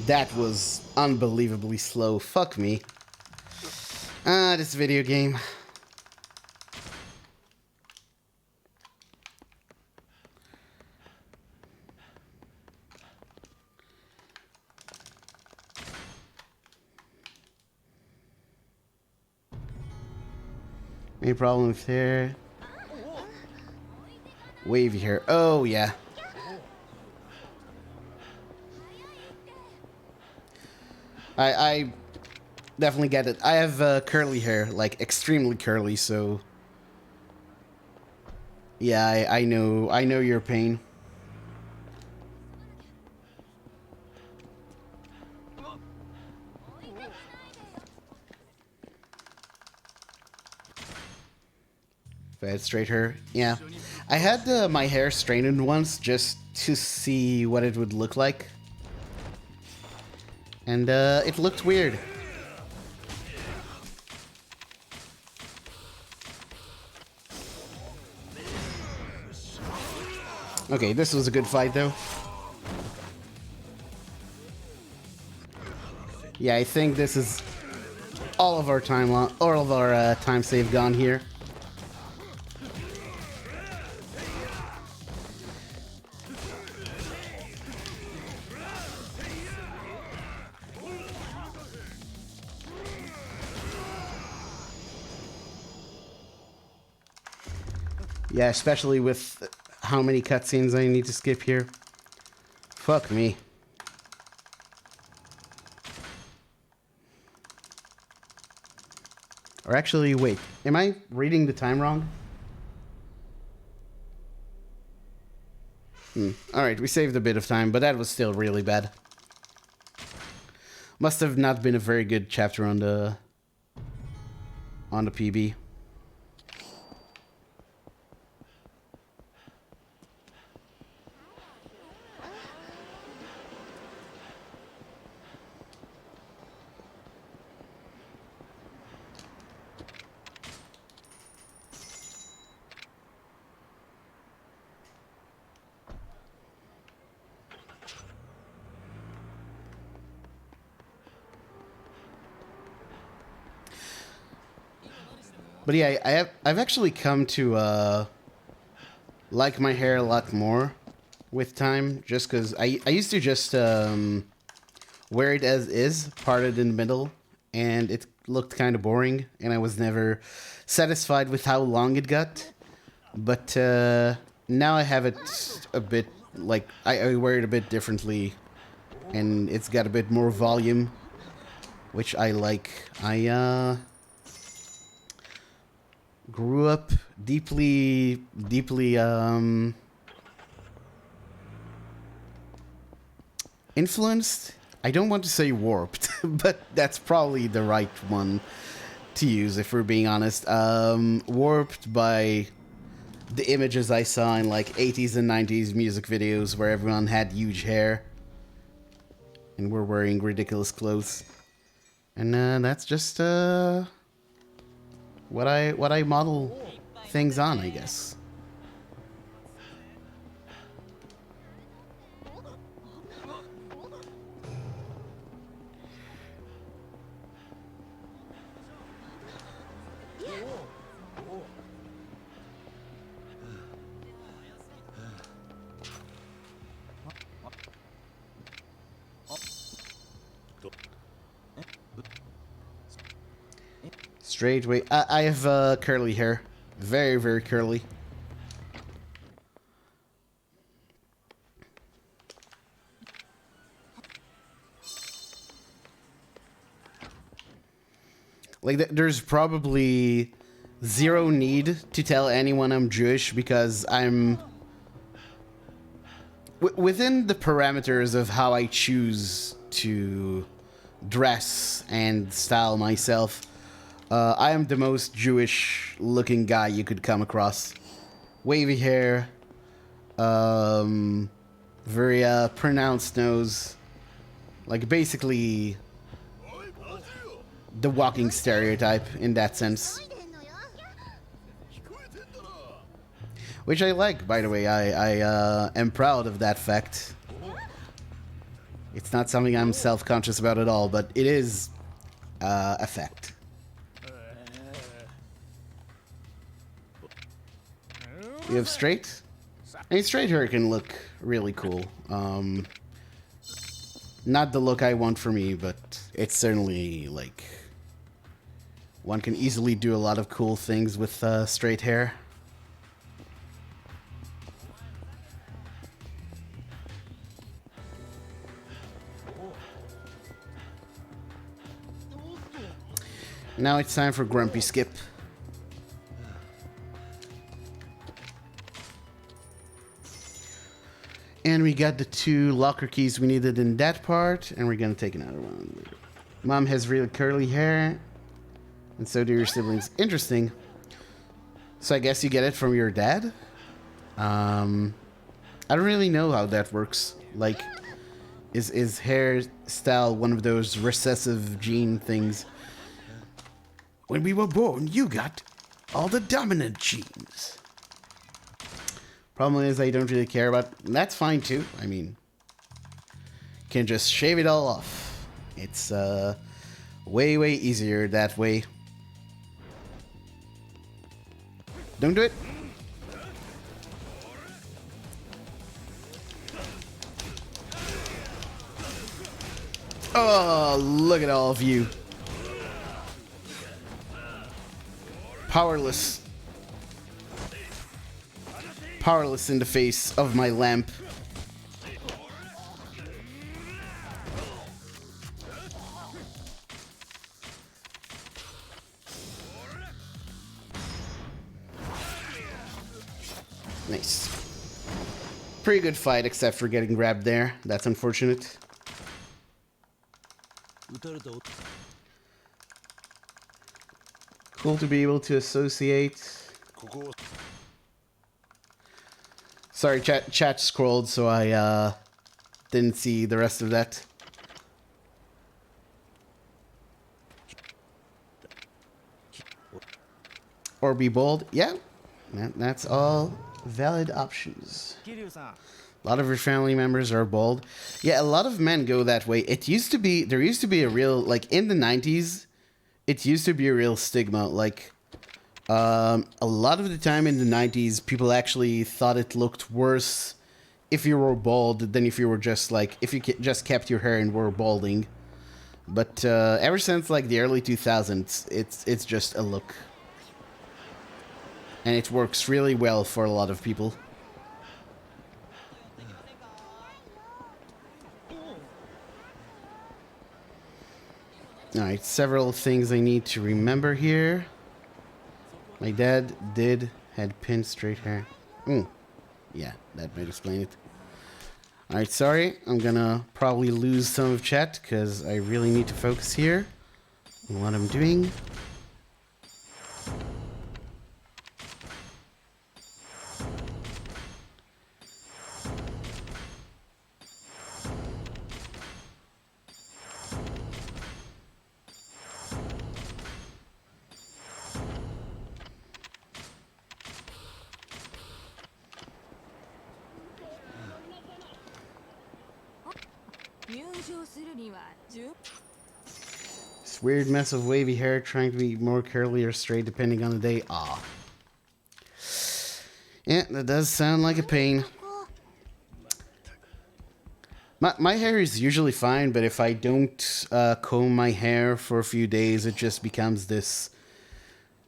That was unbelievably slow. Fuck me. This video game. Any problems here? Wavy hair. Oh, yeah. I definitely get it. I have curly hair, like extremely curly, so yeah, I know your pain. If I had straight hair, yeah. I had my hair straightened once just to see what it would look like. And it looked weird. Okay, this was a good fight though. Yeah, I think this is all of our time save gone here. Yeah, especially with how many cutscenes I need to skip here. Fuck me. Or actually, wait. Am I reading the time wrong? Alright, we saved a bit of time, but that was still really bad. Must have not been a very good chapter on the PB. But yeah, I've actually come to like my hair a lot more with time, just because I used to just wear it as is, parted in the middle, and it looked kind of boring, and I was never satisfied with how long it got. But now I have it a bit, like, I wear it a bit differently, and it's got a bit more volume, which I like. I grew up deeply influenced. I don't want to say warped, but that's probably the right one to use if we're being honest. Warped by the images I saw in like 80s and 90s music videos where everyone had huge hair and were wearing ridiculous clothes. And that's just what I model things on, I guess. Straight way. I have curly hair. Very, very curly. Like, there's probably zero need to tell anyone I'm Jewish because I'm... within the parameters of how I choose to dress and style myself, I am the most Jewish-looking guy you could come across. Wavy hair, very pronounced nose, like basically the walking stereotype in that sense. Which I like, by the way. I am proud of that fact. It's not something I'm self-conscious about at all, but it is a fact. You have straight? I mean, straight hair can look really cool. Not the look I want for me, but it's certainly, like... one can easily do a lot of cool things with straight hair. Now it's time for Grumpy Skip. And we got the 2 locker keys we needed in that part, and we're gonna take another one. Mom has really curly hair, and so do your siblings. Interesting. So I guess you get it from your dad? I don't really know how that works. Like, is hairstyle one of those recessive gene things? When we were born, you got all the dominant genes. Problem is, I don't really care about... that's fine, too. I mean... can just shave it all off. It's, way, way easier that way. Don't do it. Oh, look at all of you. Powerless. Powerless in the face of my lamp. Nice. Pretty good fight, except for getting grabbed there. That's unfortunate. Cool to be able to associate. Sorry, chat scrolled, so I didn't see the rest of that. Or be bold. Yeah, that's all valid options. A lot of your family members are bold. Yeah, a lot of men go that way. It used to be, there used to be a real, like in the 90s, it used to be a real stigma. Like, A lot of the time in the 90s, people actually thought it looked worse if you were bald than if you were just like, if you just kept your hair and were balding. But ever since like the early 2000s, it's just a look. And it works really well for a lot of people. Alright, several things I need to remember here. My dad had pinned straight hair. Yeah, that might explain it. Alright, sorry. I'm gonna probably lose some of chat because I really need to focus here on what I'm doing. This weird mess of wavy hair trying to be more curly or straight depending on the day. Ah. Yeah, that does sound like a pain. My hair is usually fine, but if I don't comb my hair for a few days, it just becomes this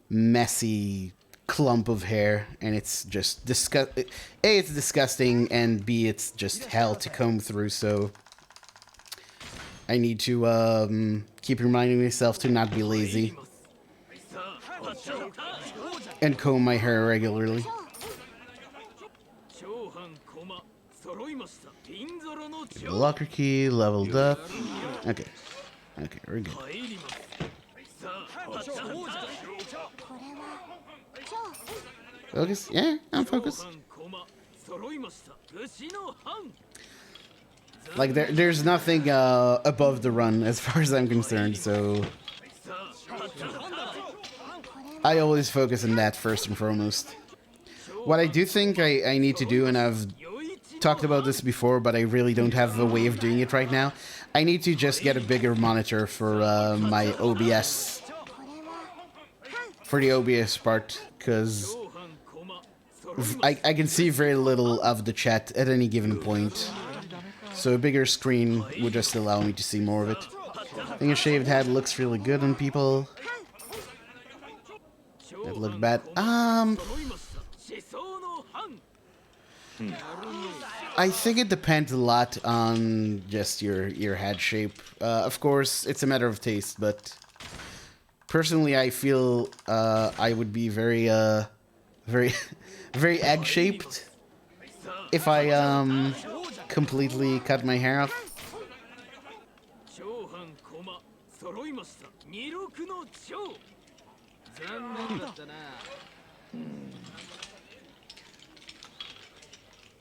messy clump of hair, and it's just A, it's disgusting, and B, it's just hell to comb through, so I need to keep reminding myself to not be lazy and comb my hair regularly. The locker key leveled up. Okay, we're good. Focus? Yeah, I'm focused. Like, there's nothing above the run as far as I'm concerned, so I always focus on that first and foremost. What I do think I need to do, and I've talked about this before, but I really don't have a way of doing it right now, I need to just get a bigger monitor for my OBS. For the OBS part, because I can see very little of the chat at any given point. So a bigger screen would just allow me to see more of it. I think a shaved head looks really good on people. That looked bad. I think it depends a lot on just your head shape. Of course, it's a matter of taste, but personally, I feel I would be very very egg-shaped if I completely cut my hair off.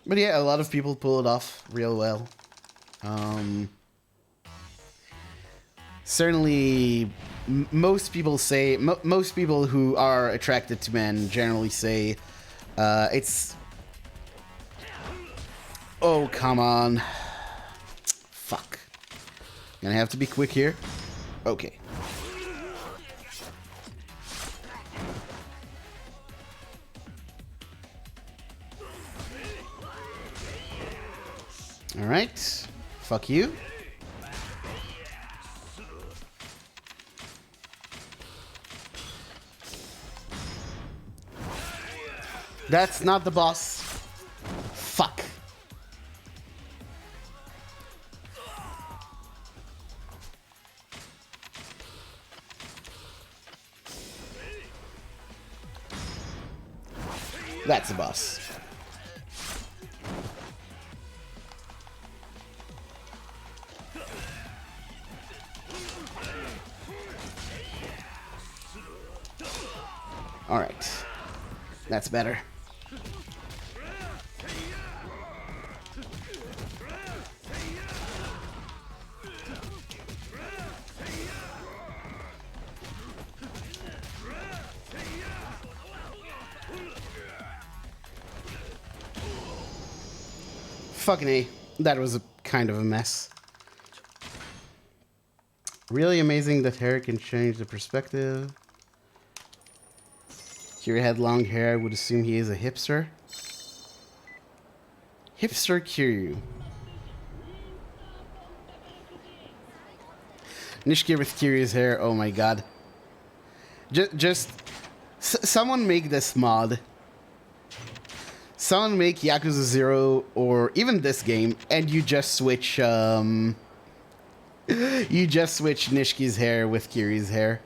But yeah, a lot of people pull it off real well. Certainly, most people say, most people who are attracted to men generally say it's... Oh, come on. Fuck. Gonna have to be quick here. Okay. Alright. Fuck you. That's not the boss. Fuck. That's the boss. All right. That's better. Fucking A. That was a kind of a mess. Really amazing that hair can change the perspective. Kiryu had long hair. I would assume he is a hipster. Hipster Kiryu. Nishiki with Kiryu's hair. Oh my god. Someone make this mod. Someone make Yakuza 0 or even this game, and you just switch you just switch Nishiki's hair with Kiryu's hair.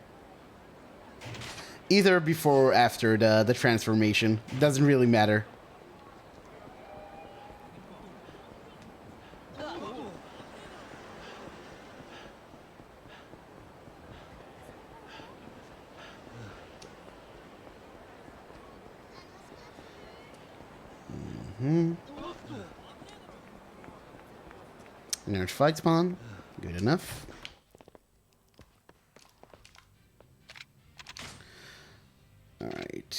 Either before or after the transformation. Doesn't really matter. Large fight spawn. Good enough. Alright.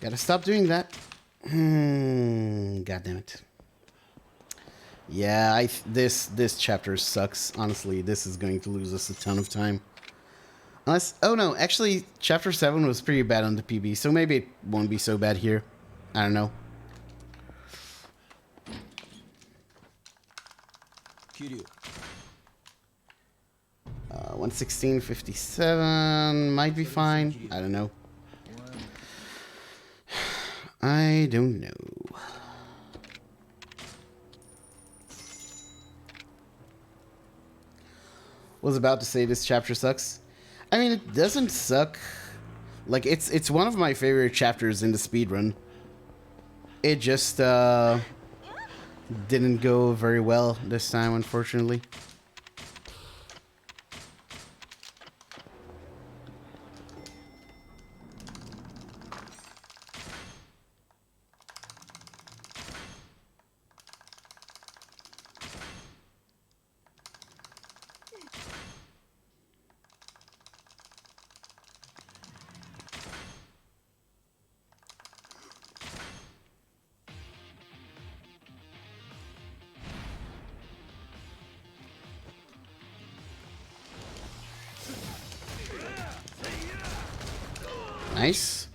Gotta stop doing that. God damn it. Yeah, this chapter sucks. Honestly, this is going to lose us a ton of time. Unless, oh no, actually, chapter 7 was pretty bad on the PB, so maybe it won't be so bad here. I don't know. Kiryu. 116.57 might be fine. I don't know. I don't know. Was about to say this chapter sucks. I mean, it doesn't suck. Like, it's one of my favorite chapters in the speedrun. It just didn't go very well this time, unfortunately. Nice.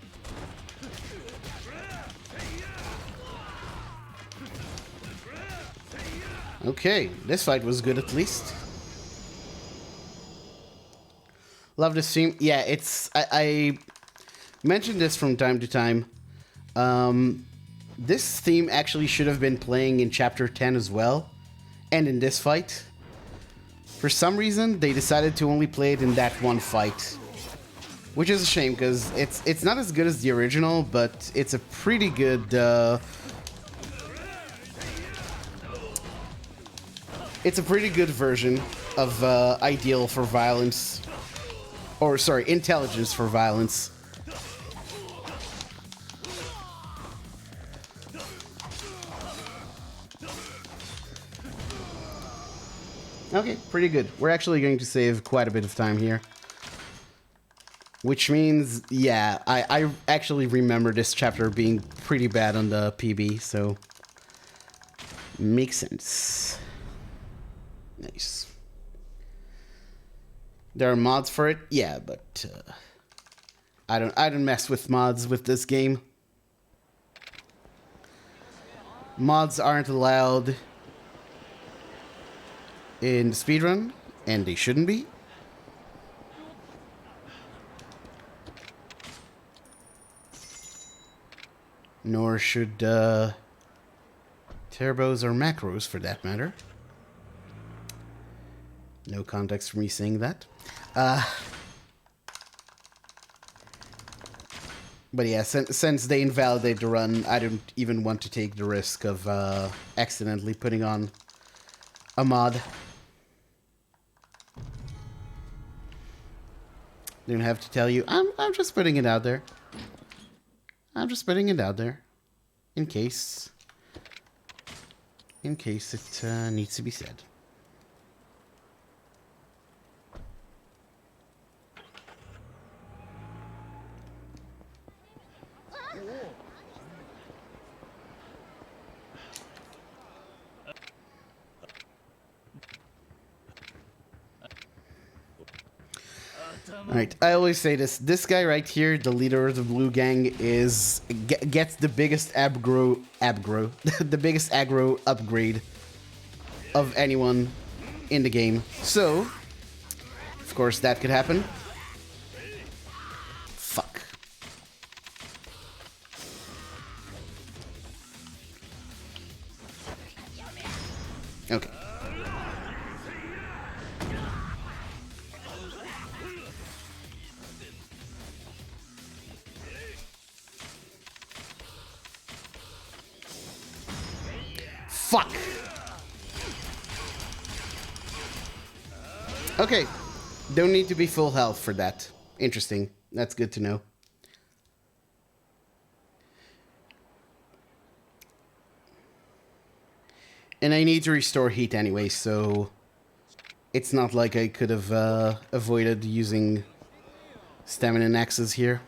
Okay, this fight was good at least. Love this theme. Yeah, it's... I mentioned this from time to time. This theme actually should have been playing in Chapter 10 as well. And in this fight. For some reason, they decided to only play it in that one fight. Which is a shame, because it's not as good as the original, but it's a pretty good... it's a pretty good version of Ideal for Violence. Or, sorry, Intelligence for Violence. Okay, pretty good. We're actually going to save quite a bit of time here. Which means, yeah, I actually remember this chapter being pretty bad on the PB, so... Makes sense. Nice. There are mods for it? Yeah, but... I don't mess with mods with this game. Mods aren't allowed in the speedrun, and they shouldn't be. Nor should turbos or macros, for that matter. No context for me saying that. But yeah, since they invalidate the run, I don't even want to take the risk of accidentally putting on a mod. Don't have to tell you. I'm just putting it out there. I'm just putting it out there, in case it needs to be said. Alright, I always say this. This guy right here, the leader of the blue gang, gets the biggest the biggest aggro upgrade of anyone in the game. So, of course, that could happen. Fuck. Okay. Fuck. Okay. Don't need to be full health for that. Interesting. That's good to know. And I need to restore heat anyway, so it's not like I could have avoided using stamina axes here.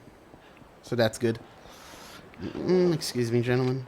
So that's good. Excuse me, gentlemen.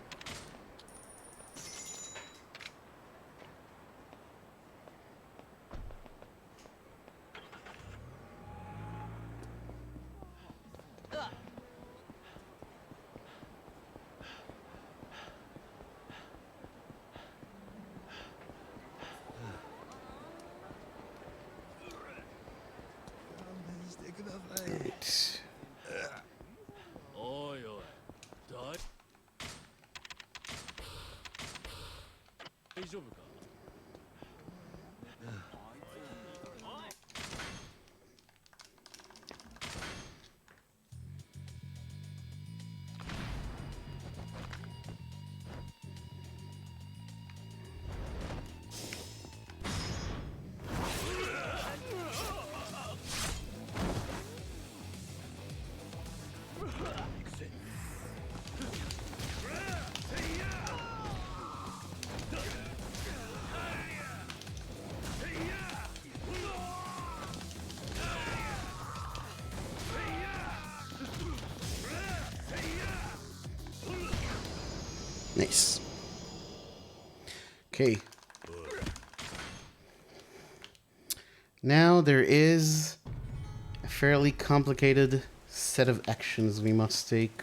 Nice. Okay. Now there is a fairly complicated set of actions we must take.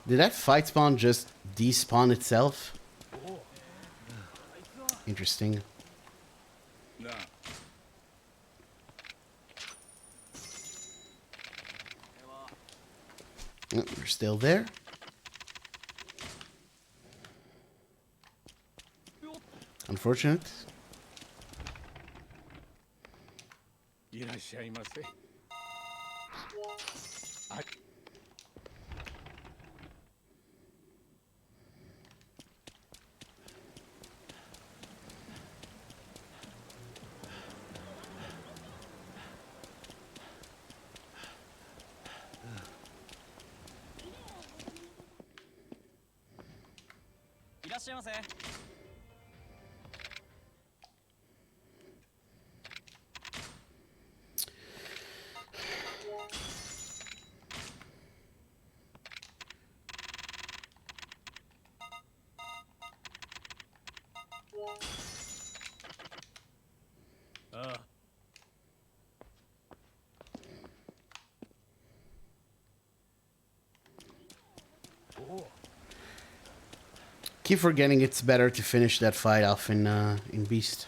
Did that fight spawn just despawn itself? Interesting. Oh, you're still there. Unfortunate. Keep forgetting it's better to finish that fight off in Beast.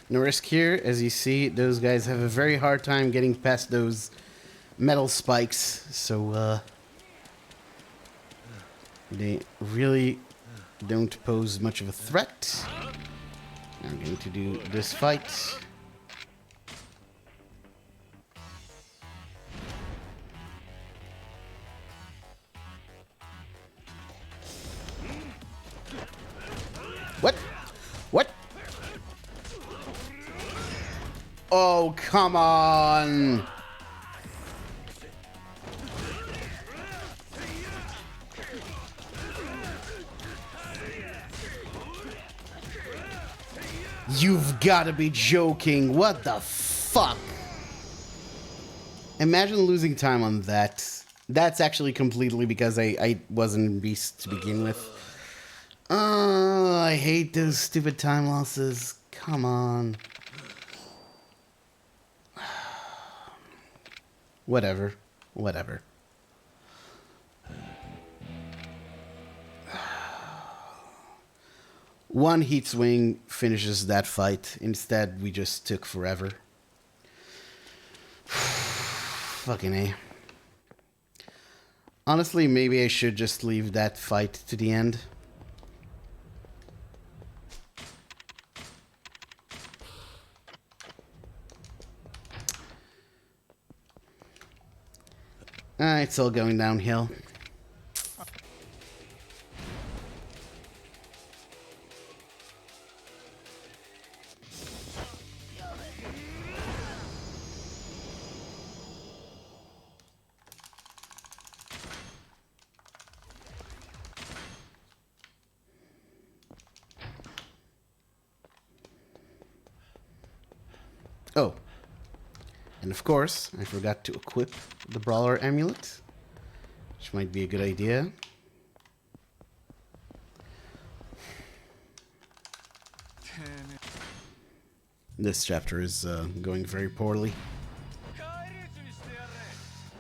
No risk here. As you see, those guys have a very hard time getting past those metal spikes, so they really don't pose much of a threat. I'm going to do this fight. What? What? Oh, come on! You've gotta be joking. What the fuck? Imagine losing time on that. That's actually completely because I wasn't in Beast to begin with. Oh, I hate those stupid time losses. Come on. Whatever. Whatever. One heat swing finishes that fight. Instead, we just took forever. Fucking A. Honestly, maybe I should just leave that fight to the end. It's all going downhill. Oh. And of course, I forgot to equip the Brawler Amulet, which might be a good idea. This chapter is going very poorly.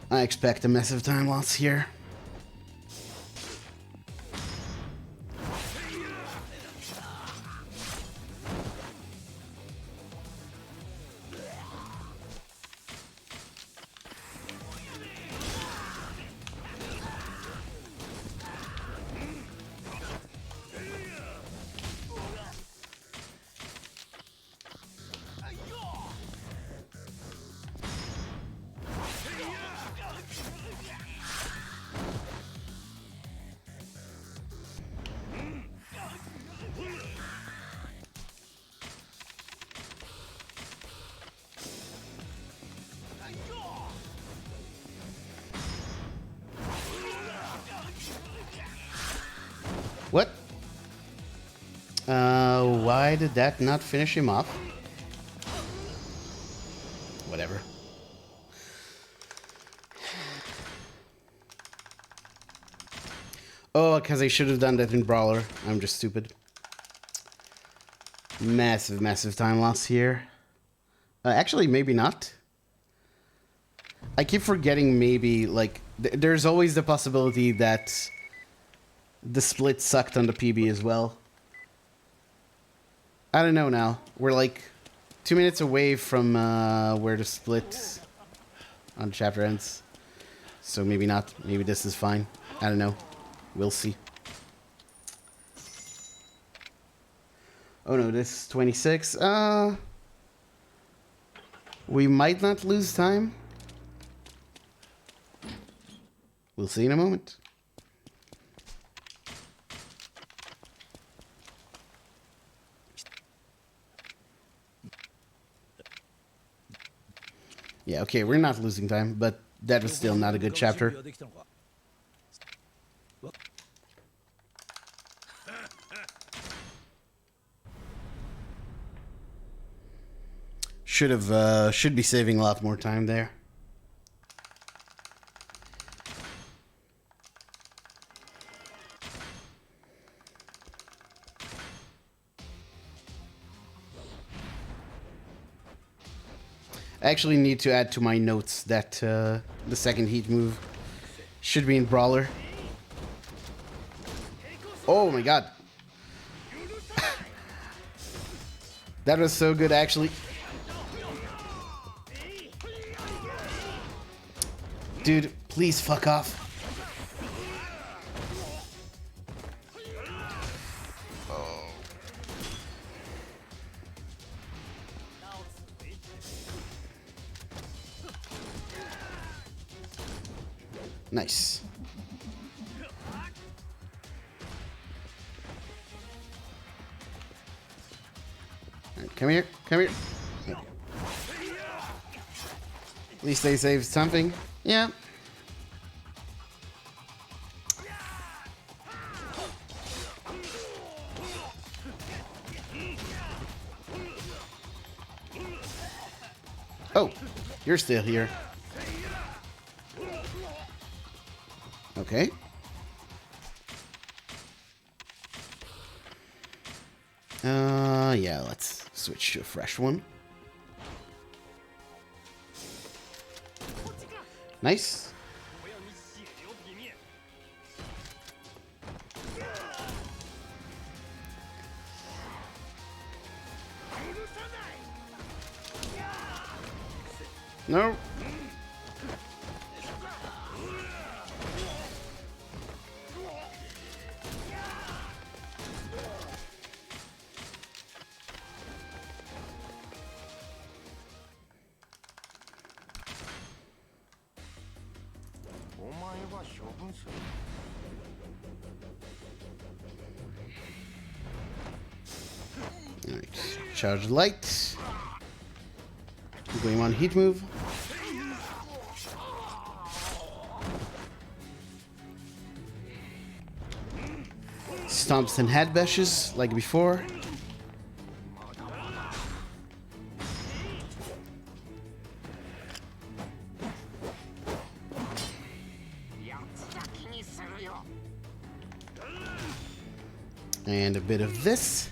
I expect a massive time loss here. What? Why did that not finish him off? Whatever. Oh, because I should have done that in Brawler. I'm just stupid. Massive, massive time loss here. Actually, maybe not. I keep forgetting maybe, like, there's always the possibility that the split sucked on the PB as well. I don't know now. We're like 2 minutes away from where the split on the chapter ends. So maybe not. Maybe this is fine. I don't know. We'll see. Oh no, this is 26. We might not lose time. We'll see in a moment. Yeah, okay, we're not losing time, but that was still not a good chapter. Should be saving a lot more time there. I actually need to add to my notes that the second heat move should be in Brawler. Oh my god. That was so good, actually. Dude, please fuck off. Nice. Right, come here, come here. At least they saved something. Yeah. Oh, you're still here. Okay. Yeah, let's switch to a fresh one. Nice. No. Alright, charge light. Going on heat move. Stomps and head bashes like before. And a bit of this.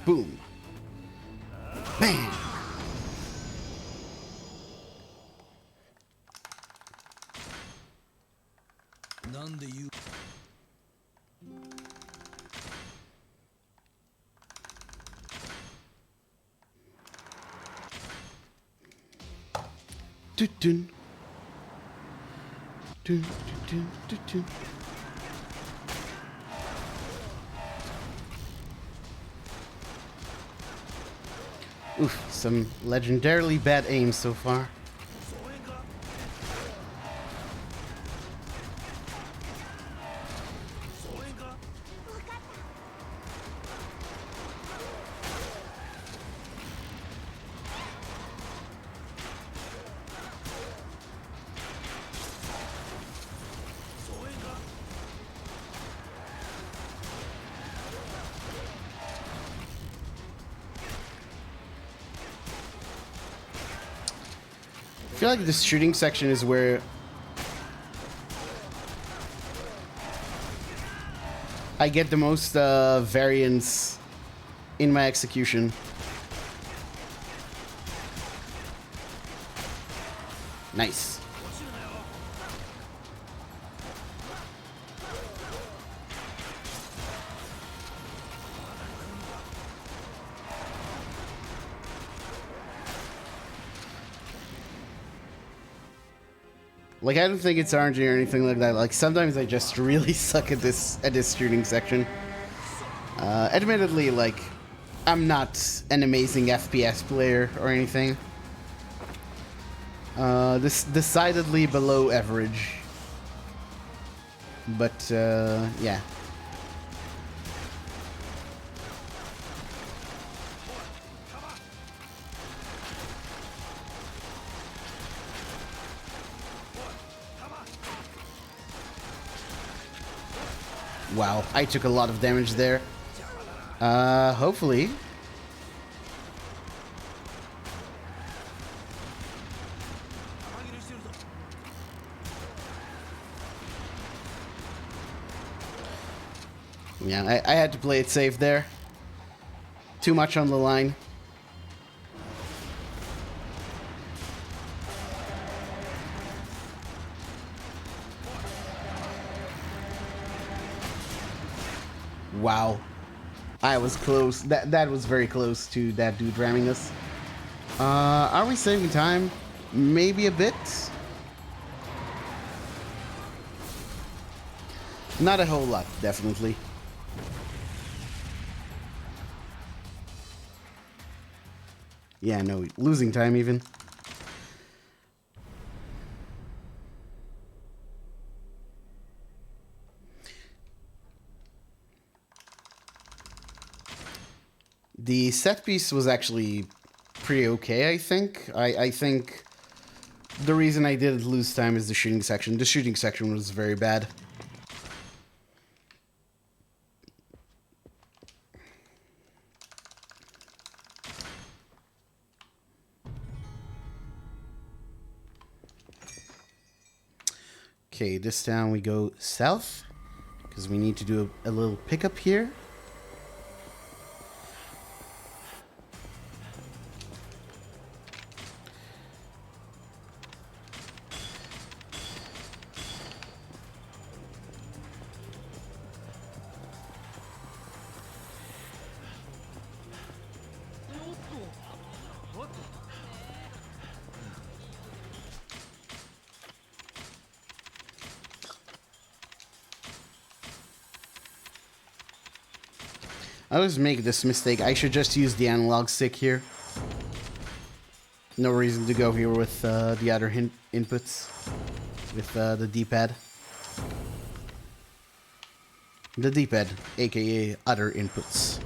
Boom. Bam. Dun, dun. Dun, dun, dun, dun. Oof, some legendarily bad aim so far. I feel like this shooting section is where I get the most variance in my execution. Nice. Like, I don't think it's RNG or anything like that. Like, sometimes I just really suck at this shooting section. Admittedly, like, I'm not an amazing FPS player or anything. This decidedly below average. But, yeah. Wow, I took a lot of damage there. Hopefully. Yeah, I had to play it safe there. Too much on the line. Wow. I was close. That was very close to that dude ramming us. Are we saving time? Maybe a bit. Not a whole lot, definitely. Yeah, no, losing time even. The set piece was actually pretty okay, I think. I think the reason I did lose time is the shooting section. The shooting section was very bad. Okay, this time we go south. Because we need to do a little pickup here. I always make this mistake. I should just use the analog stick here. No reason to go here with the other inputs. With the D-pad. The D-pad, aka other inputs.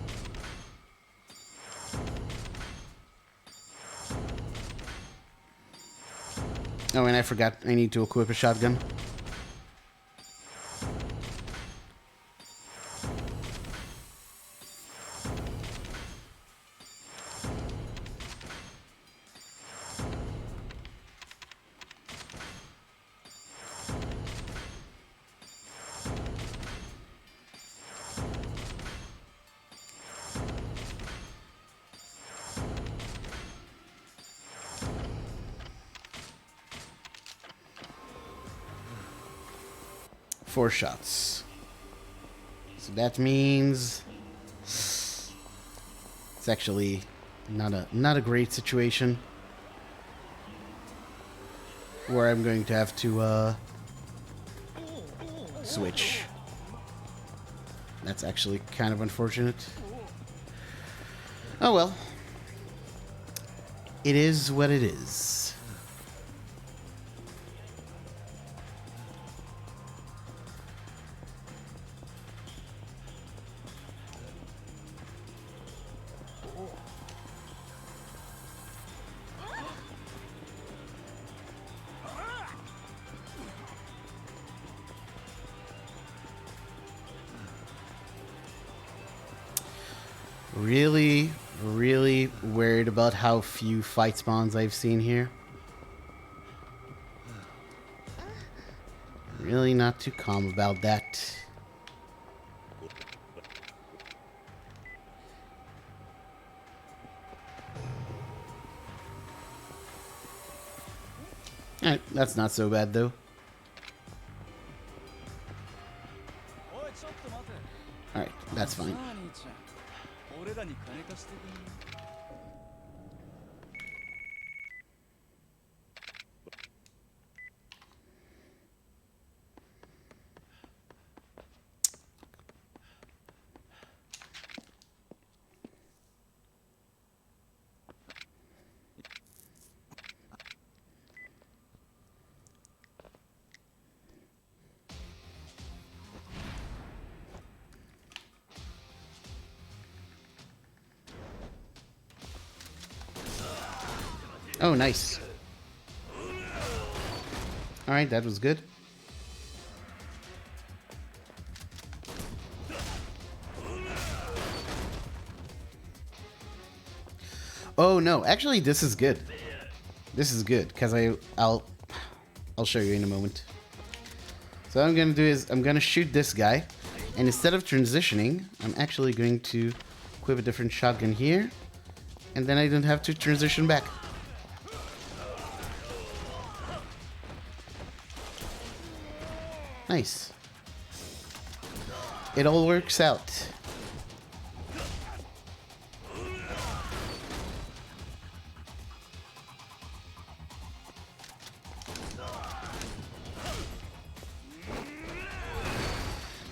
Oh, and I forgot. I need to equip a shotgun. Four shots. So that means it's actually not a great situation where I'm going to have to switch. That's actually kind of unfortunate. Oh well. It is what it is. Really worried about how few fight spawns I've seen here. Really not too calm about that. Alright, that's not so bad though. Alright, that's fine. Oh, nice. Alright, that was good. Oh no, actually this is good. This is good, because I'll show you in a moment. So what I'm gonna do is I'm gonna shoot this guy, and instead of transitioning, I'm actually going to equip a different shotgun here, and then I don't have to transition back. Nice. It all works out.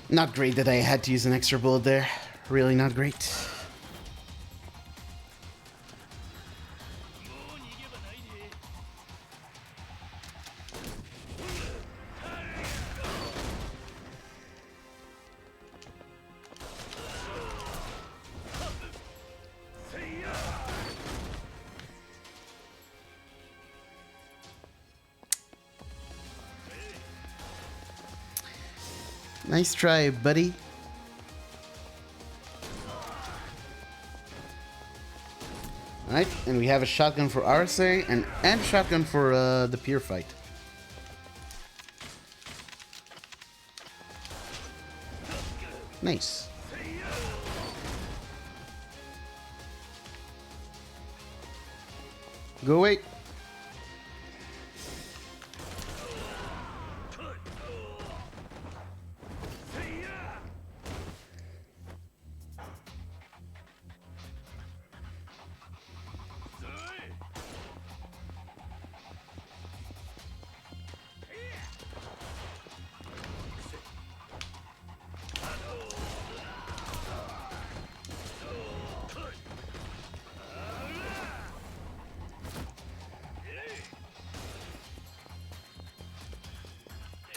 Not great that I had to use an extra bullet there. Really not great. Nice try, buddy. Alright, and we have a shotgun for RSA and shotgun for the pier fight. Nice. Go away.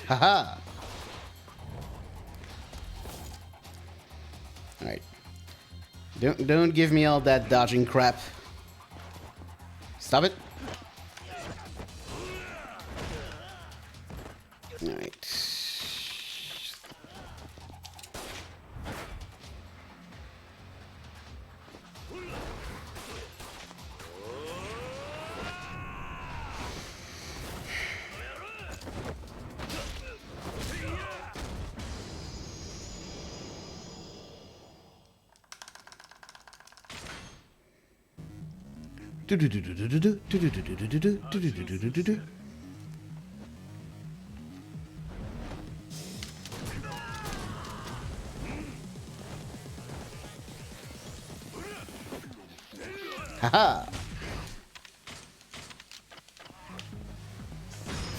Haha. All right. Don't give me all that dodging crap. Stop it. All right. Haha.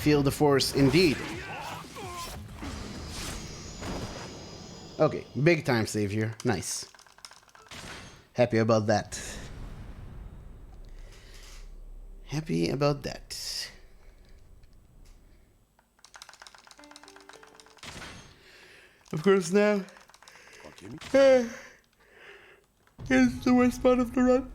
Feel the force indeed. Okay, big time save here. Nice. Happy about that. Happy about that. Of course now, here's the worst part of the run.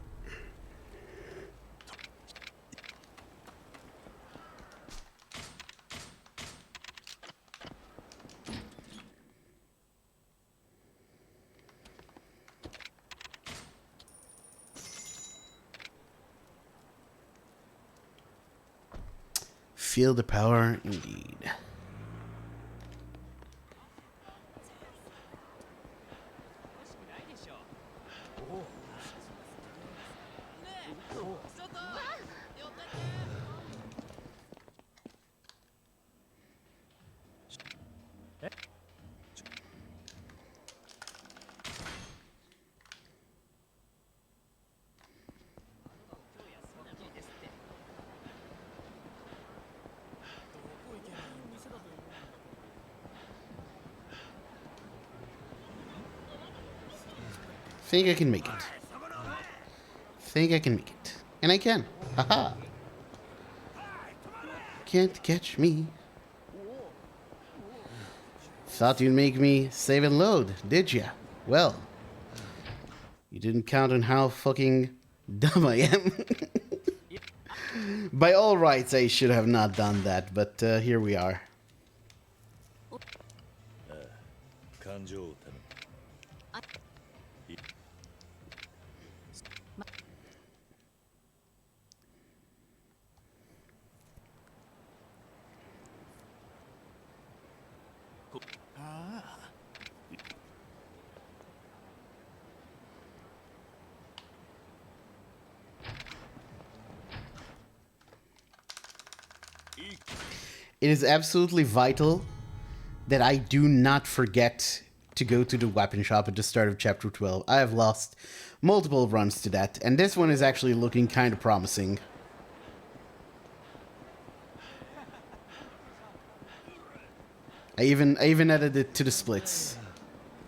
Feel the power indeed. Think I can make it. Think I can make it. And I can. Haha. Can't catch me. Thought you'd make me save and load, did ya? Well, you didn't count on how fucking dumb I am. By all rights, I should have not done that, but here we are. It is absolutely vital that I do not forget to go to the weapon shop at the start of Chapter 12. I have lost multiple runs to that, and this one is actually looking kind of promising. I even added it to the splits,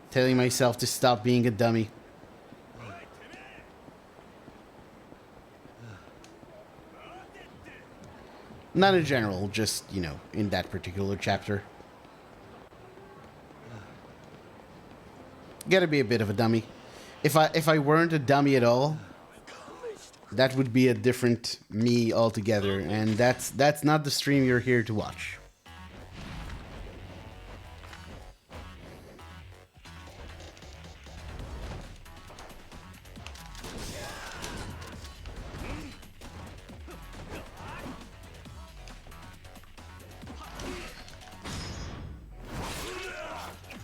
telling myself to stop being a dummy. Not in general, just, you know, in that particular chapter. Gotta be a bit of a dummy. If I weren't a dummy at all, that would be a different me altogether, and that's not the stream you're here to watch.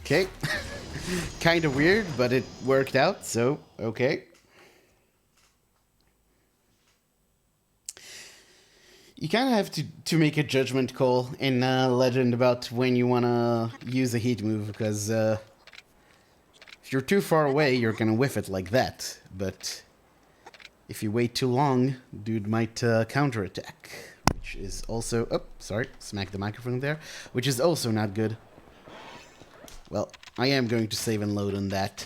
Okay. Kind of weird, but it worked out, so okay. You kind of have to make a judgment call in Legend about when you want to use a heat move, because if you're too far away, you're going to whiff it like that. But if you wait too long, dude might counterattack, which is also... Oh, sorry, smack the microphone there, which is also not good. Well, I am going to save and load on that.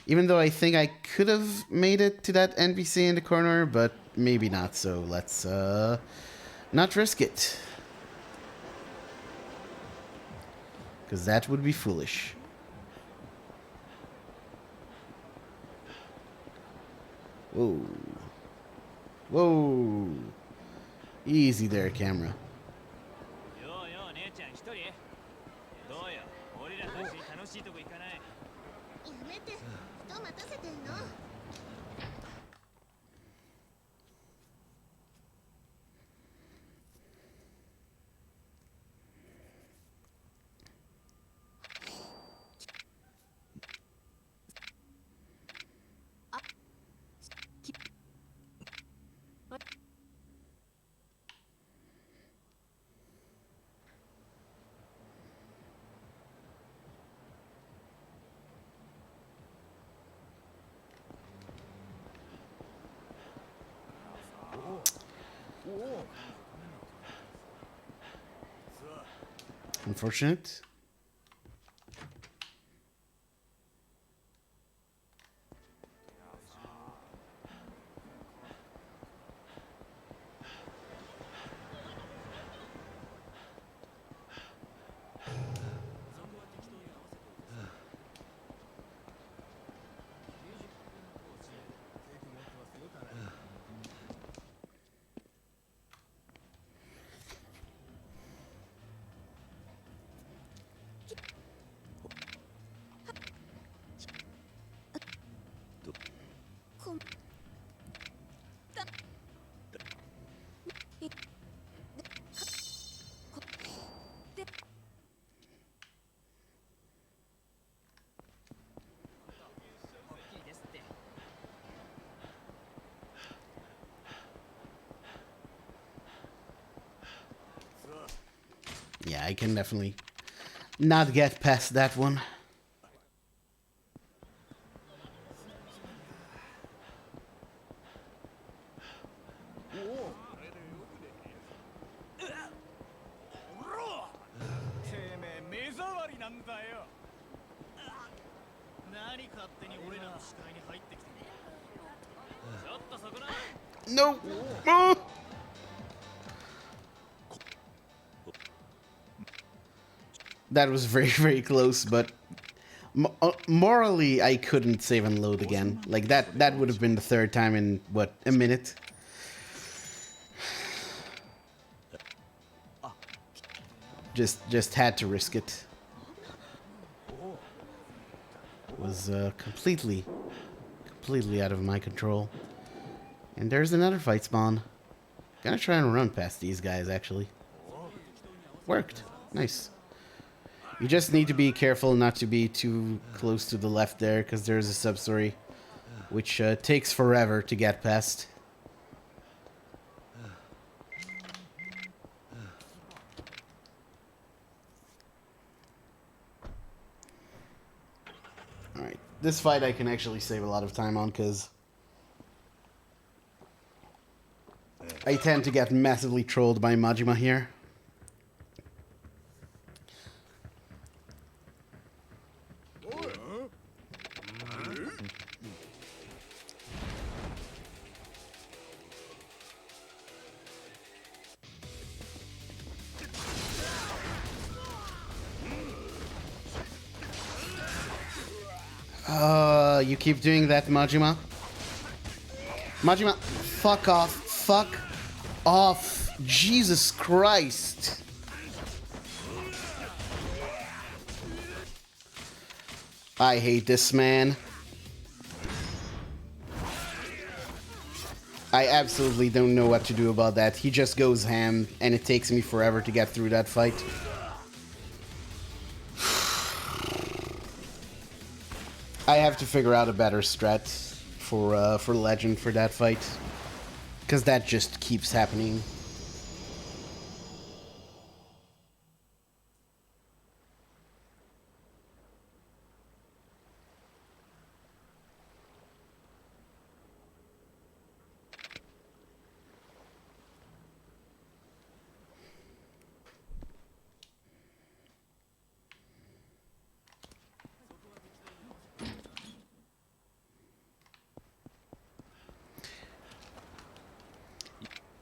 Even though I think I could have made it to that NPC in the corner, but maybe not, so let's not risk it. Because that would be foolish. Whoa. Whoa. Easy there, camera. Unfortunate. Yeah, I can definitely not get past that one. No! Oh! That was very, very close, but morally, I couldn't save and load again. Like, that would have been the third time in, what, a minute? Just had to risk it. It was completely out of my control. And there's another fight spawn. Gonna try and run past these guys, actually. Worked. Nice. You just need to be careful not to be too close to the left there, because there's a sub-story, which takes forever to get past. Alright, this fight I can actually save a lot of time on, because I tend to get massively trolled by Majima here. You keep doing that, Majima. Majima, fuck off. Fuck off. Jesus Christ. I hate this man. I absolutely don't know what to do about that. He just goes ham, and it takes me forever to get through that fight. I have to figure out a better strat for Legend for that fight. Because that just keeps happening.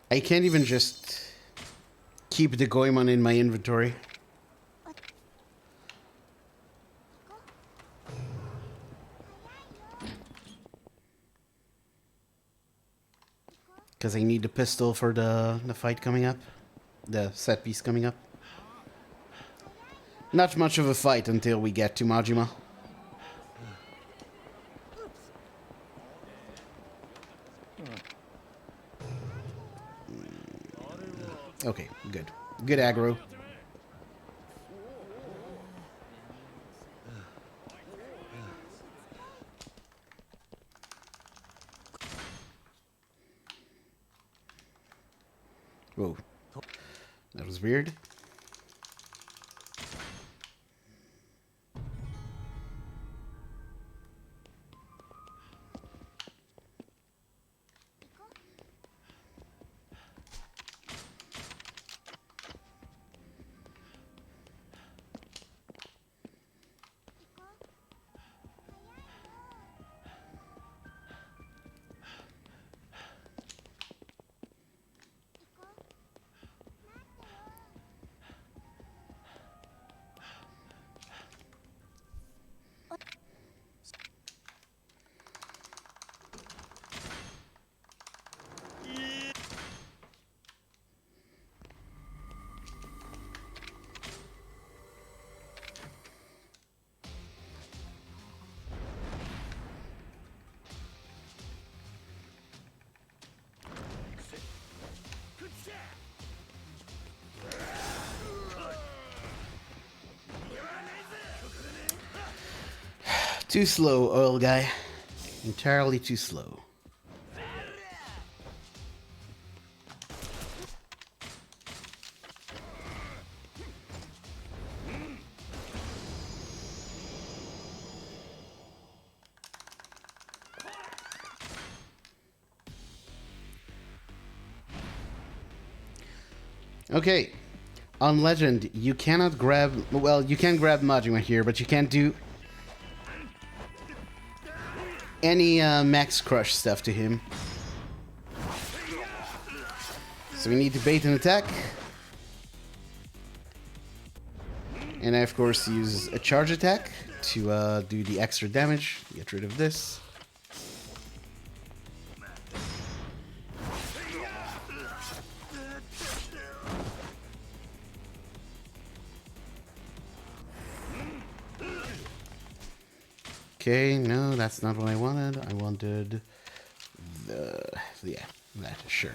I can't even just keep the Goemon in my inventory. Because I need the pistol for the fight coming up. The set piece coming up. Not much of a fight until we get to Majima. Okay, good. Good aggro. Whoa. That was weird. Too slow, oil guy. Entirely too slow. Okay. On Legend, you cannot grab... Well, you can grab Majima here, but you can't do any max crush stuff to him. So we need to bait an attack. And I, of course, use a charge attack to do the extra damage. Get rid of this. Okay, no, that's not what I wanted. I wanted the... yeah, that, sure.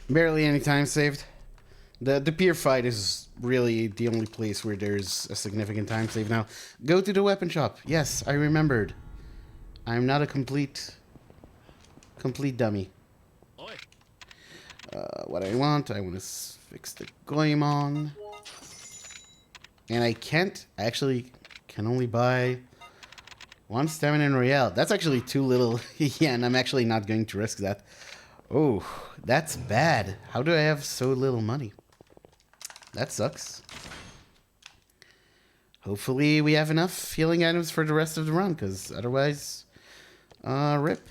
Barely any time saved. The pier fight is really the only place where there's a significant time save. Now, go to the weapon shop. Yes, I remembered. I'm not a complete dummy. What I want to fix the Goemon. And I can't, I actually can only buy one stamina in Royale. That's actually too little. Yeah, and I'm actually not going to risk that. Oh, that's bad. How do I have so little money? That sucks. Hopefully we have enough healing items for the rest of the run, because otherwise, rip.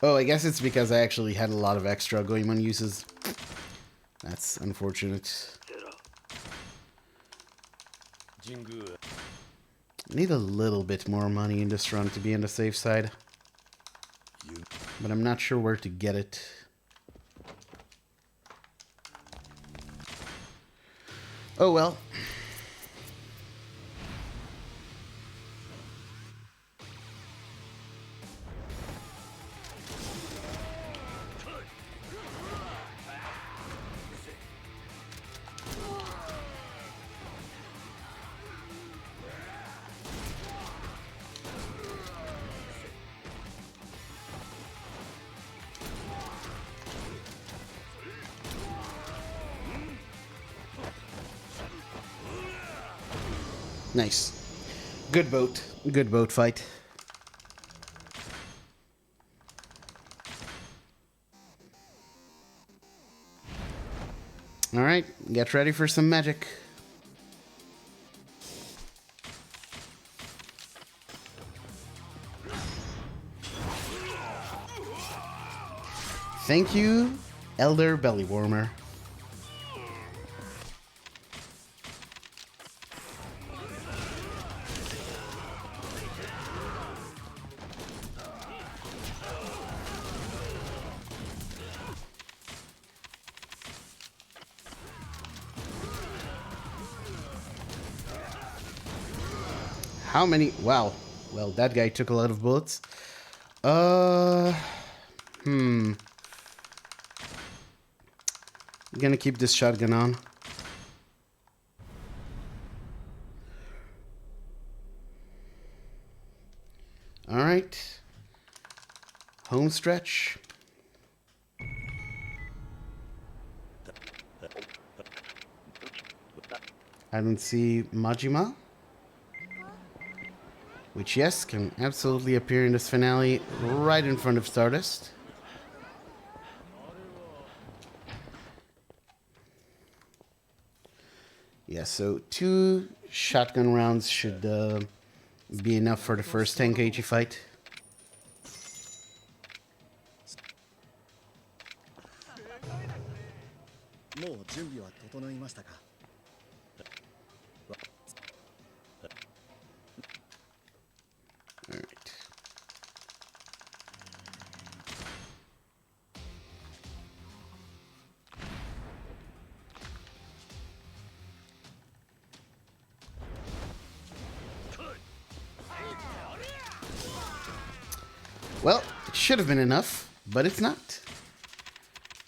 Oh, I guess it's because I actually had a lot of extra Goemon uses. That's unfortunate. I need a little bit more money in this run to be on the safe side. But I'm not sure where to get it. Oh well. Nice. Good boat. Good boat fight. Alright, get ready for some magic. Thank you, Elder Belly Warmer. How many? Wow. Well, that guy took a lot of bullets. I'm gonna keep this shotgun on. Alright. Home stretch. I don't see Majima. Which, yes, can absolutely appear in this finale right in front of Stardust. Yeah, so 2 shotgun rounds should be enough for the first Tenkaichi fight. Alright. Well, it should have been enough, but it's not.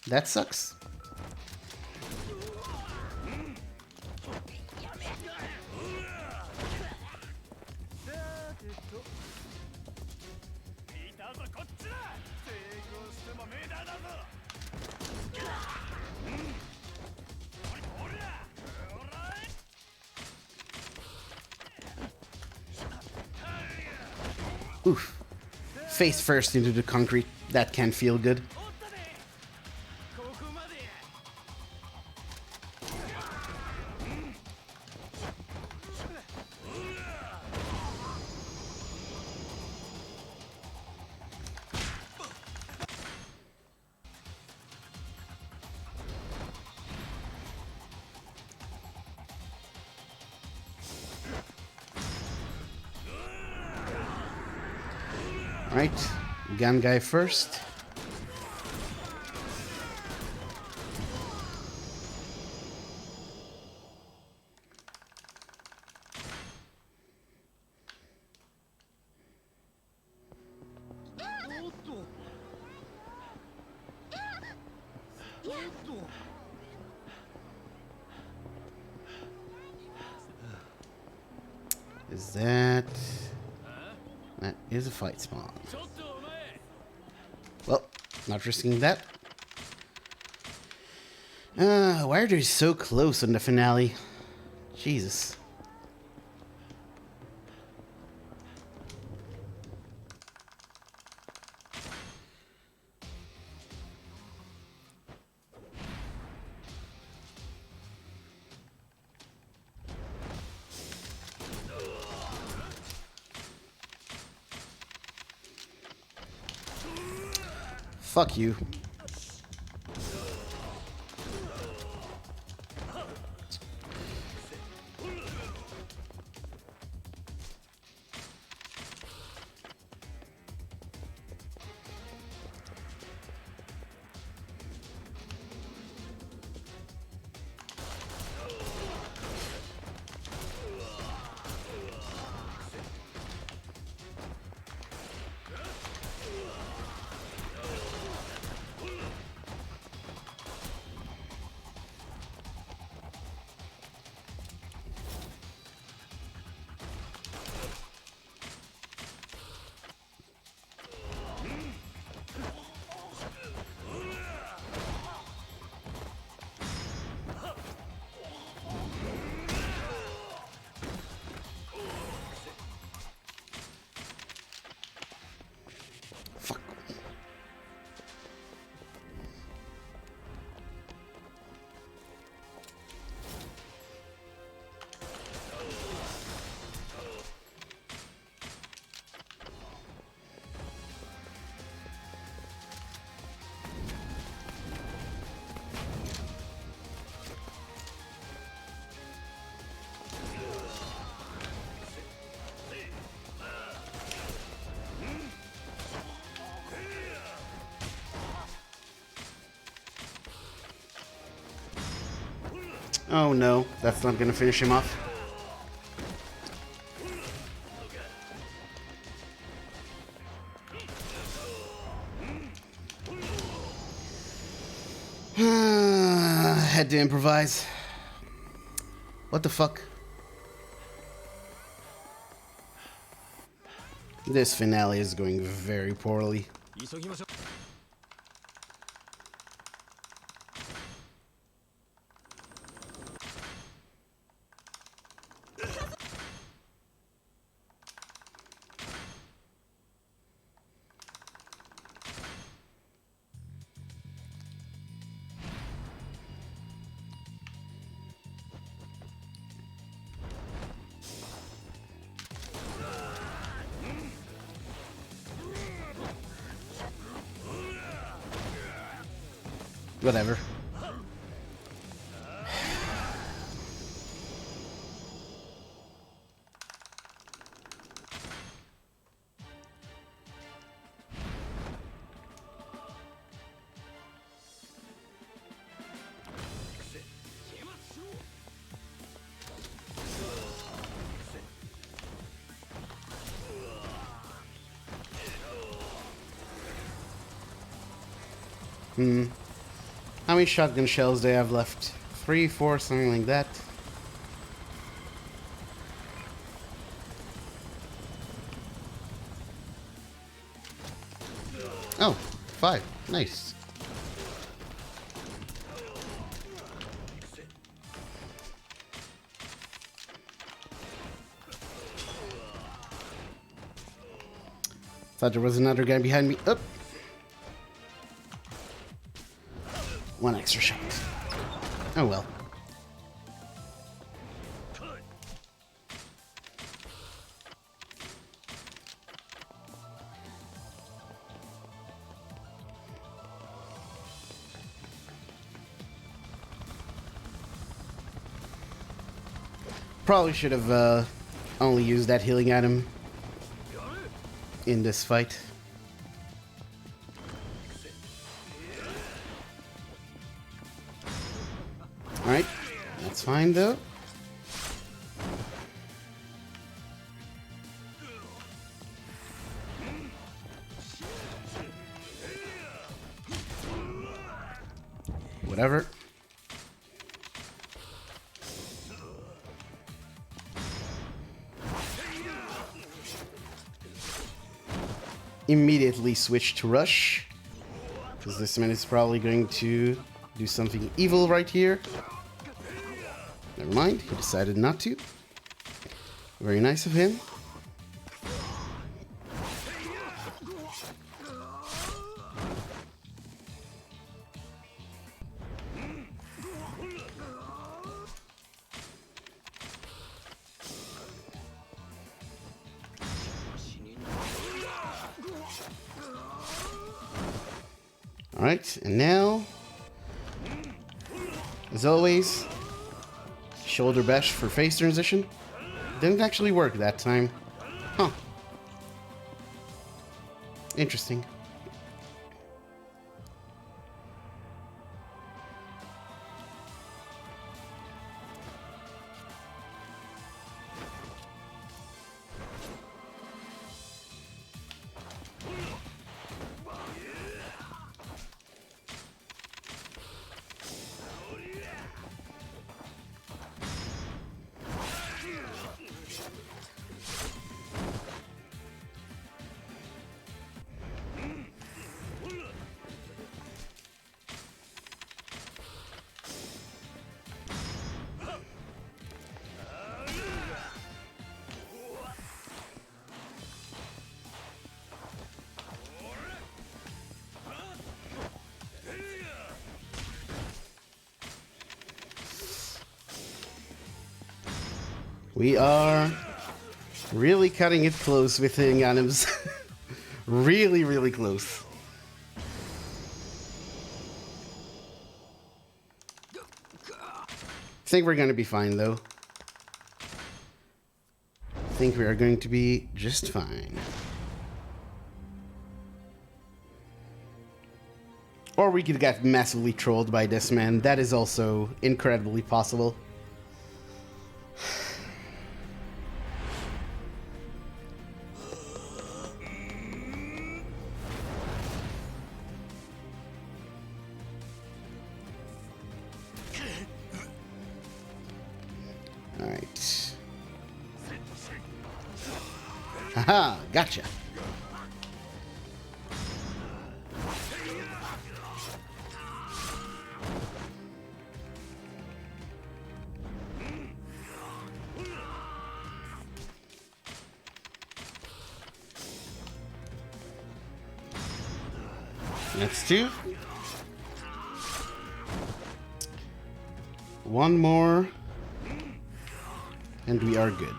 That sucks. Oof. Face first into the concrete. That can feel good. Right, gun guy first. Is that... That is a fight spawn. Well, not risking that. Why are they so close in the finale? Jesus. Fuck you. Oh no, that's not gonna finish him off. Had to improvise. What the fuck? This finale is going very poorly. Whatever. How many shotgun shells do I have left? 3, 4, something like that. Oh, 5. Nice. Thought there was another guy behind me. Up. One extra shot. Oh well. Probably should have only used that healing item in this fight. Alright, that's fine though. Whatever. Immediately switch to rush, because this man is probably going to do something evil right here. Never mind, he decided not to. Very nice of him. Alright, and now, as always, shoulder bash for face transition. Didn't actually work that time. Huh. Interesting. We are really cutting it close with hitting items. Really, really close. Think we're going to be fine, though. Think we are going to be just fine. Or we could get massively trolled by this man. That is also incredibly possible. Alright. Haha, gotcha. That's two. One more. And we are good.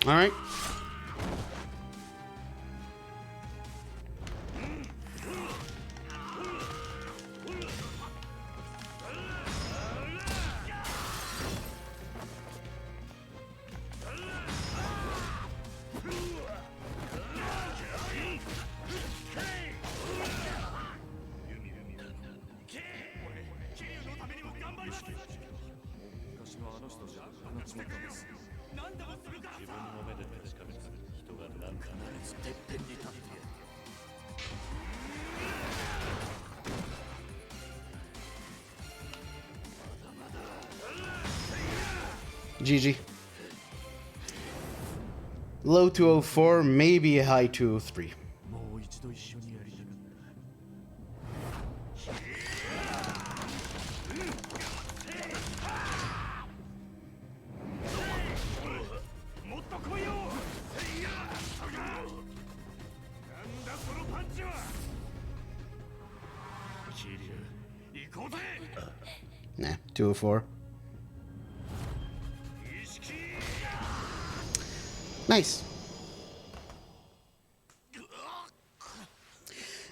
All right. GG. Low 204, maybe a high 203. Nah, 204. Nice.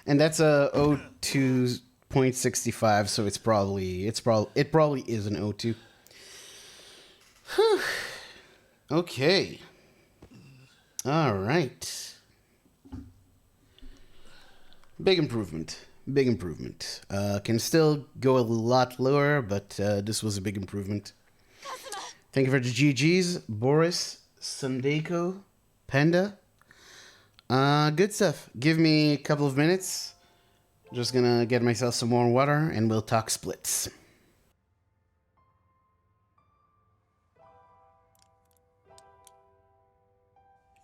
And that's a 02.65, so it probably is an 02. Whew. Okay. All right. Big improvement. Big improvement. Can still go a lot lower, but this was a big improvement. Thank you for the GGs, Boris, Sundeko, Panda. Good stuff. Give me a couple of minutes. Just gonna get myself some more water, and we'll talk splits.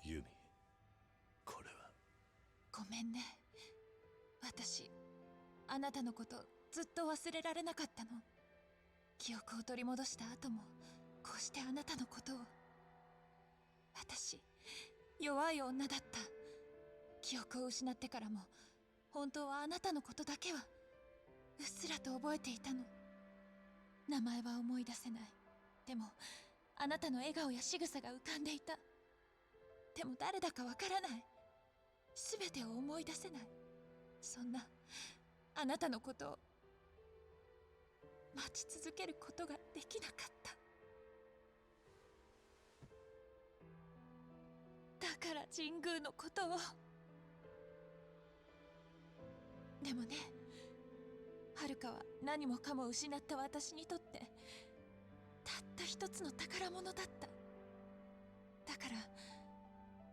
Yumi, ごめんね。私、あなたのことずっと忘れられなかったの。記憶を取り戻した後も、こうしてあなたのことを。私、弱い女だった。記憶を失ってからも、本当はあなたのことだけは、うっすらと覚えていたの。名前は思い出せない。でも、あなたの笑顔や仕草が浮かんでいた。でも誰だかわからない。すべてを思い出せない。そんなあなたのことを待ち続けることができなかった。だから神宮のことを。でもね、はるかは何もかも失った私にとってたった一つの宝物だった。だから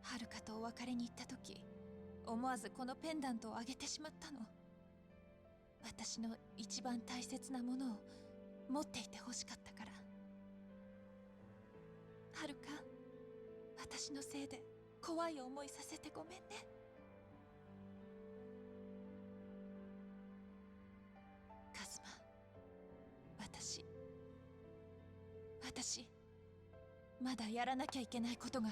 はるかとお別れに行った時、思わずこのペンダントをあげてしまったの。私の一番大切なものを持っていてほしかったから。はるか、私のせいで怖い思いさせてごめんね。カズマ、私まだやらなきゃいけないことがあ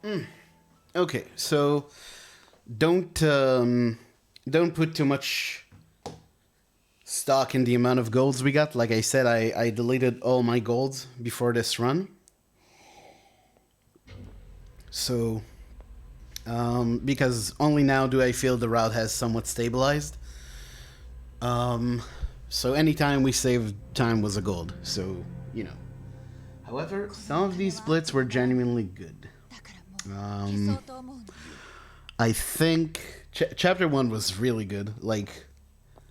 るの。Okay, so don't put too much stock in the amount of golds we got. Like I said, I deleted all my golds before this run. So, because only now do I feel the route has somewhat stabilized. So anytime we saved time was a gold. So, you know. However, some of these splits were genuinely good. I think chapter 1 was really good. Like,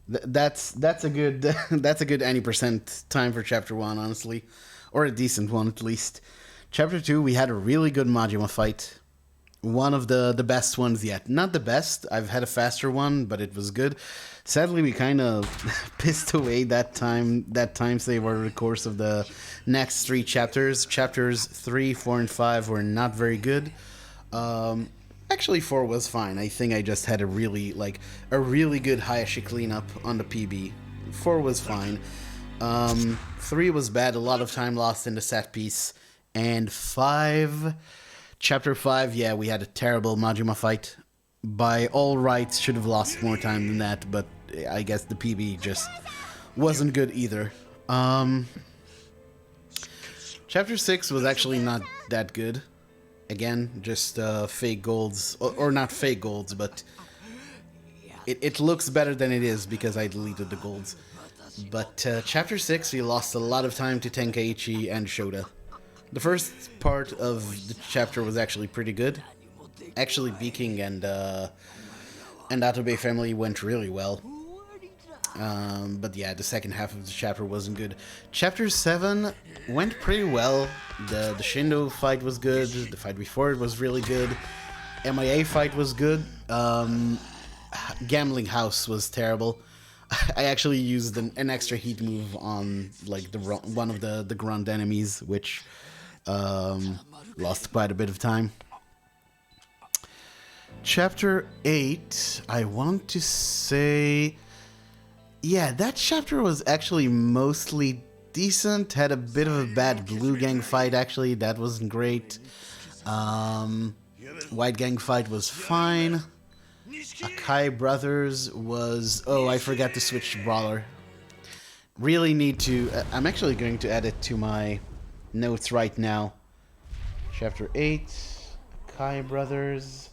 that's a good that's a good any percent time for chapter 1, honestly, or a decent one at least. Chapter 2, we had a really good Majima fight. One of the best ones yet. Not the best. I've had a faster one, but it was good. Sadly, we kind of pissed away that time save over the course of the next 3 chapters. Chapters 3, 4, and 5 were not very good. Actually, 4 was fine. I think I just had a really good Hayashi cleanup on the PB. 4 was fine. 3 was bad. A lot of time lost in the set piece. And 5... Chapter 5, yeah, we had a terrible Majima fight. By all rights, should have lost more time than that, but I guess the PB just wasn't good either. Chapter 6 was actually not that good. Again, just fake golds, or not fake golds, but it looks better than it is because I deleted the golds. But Chapter 6, we lost a lot of time to Tenkaichi and Shota. The first part of the chapter was actually pretty good. Actually, Beaking and Atabe family went really well. But yeah, the second half of the chapter wasn't good. Chapter 7 went pretty well. The Shindo fight was good. The fight before it was really good. MIA fight was good. Gambling House was terrible. I actually used an extra heat move on like one of the grunt enemies, which lost quite a bit of time. Chapter 8, I want to say... Yeah, that chapter was actually mostly decent. Had a bit of a bad Blue Gang fight, actually. That wasn't great. White Gang fight was fine. Akai Brothers was... Oh, I forgot to switch to Brawler. Really need to... I'm actually going to add it to my notes right now. Chapter 8, Akai Brothers...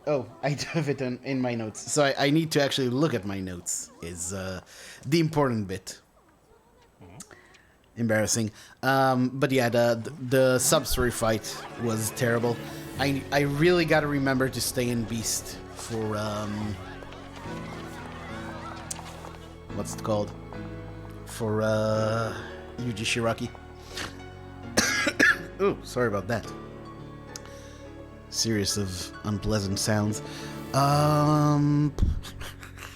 Oh, I do have it in my notes. So I need to actually look at my notes, is the important bit. Embarrassing. But yeah, the sub-story fight was terrible. I really gotta remember to stay in Beast for, what's it called? For, Yuji Shiraki. Oh, sorry about that. Series of unpleasant sounds.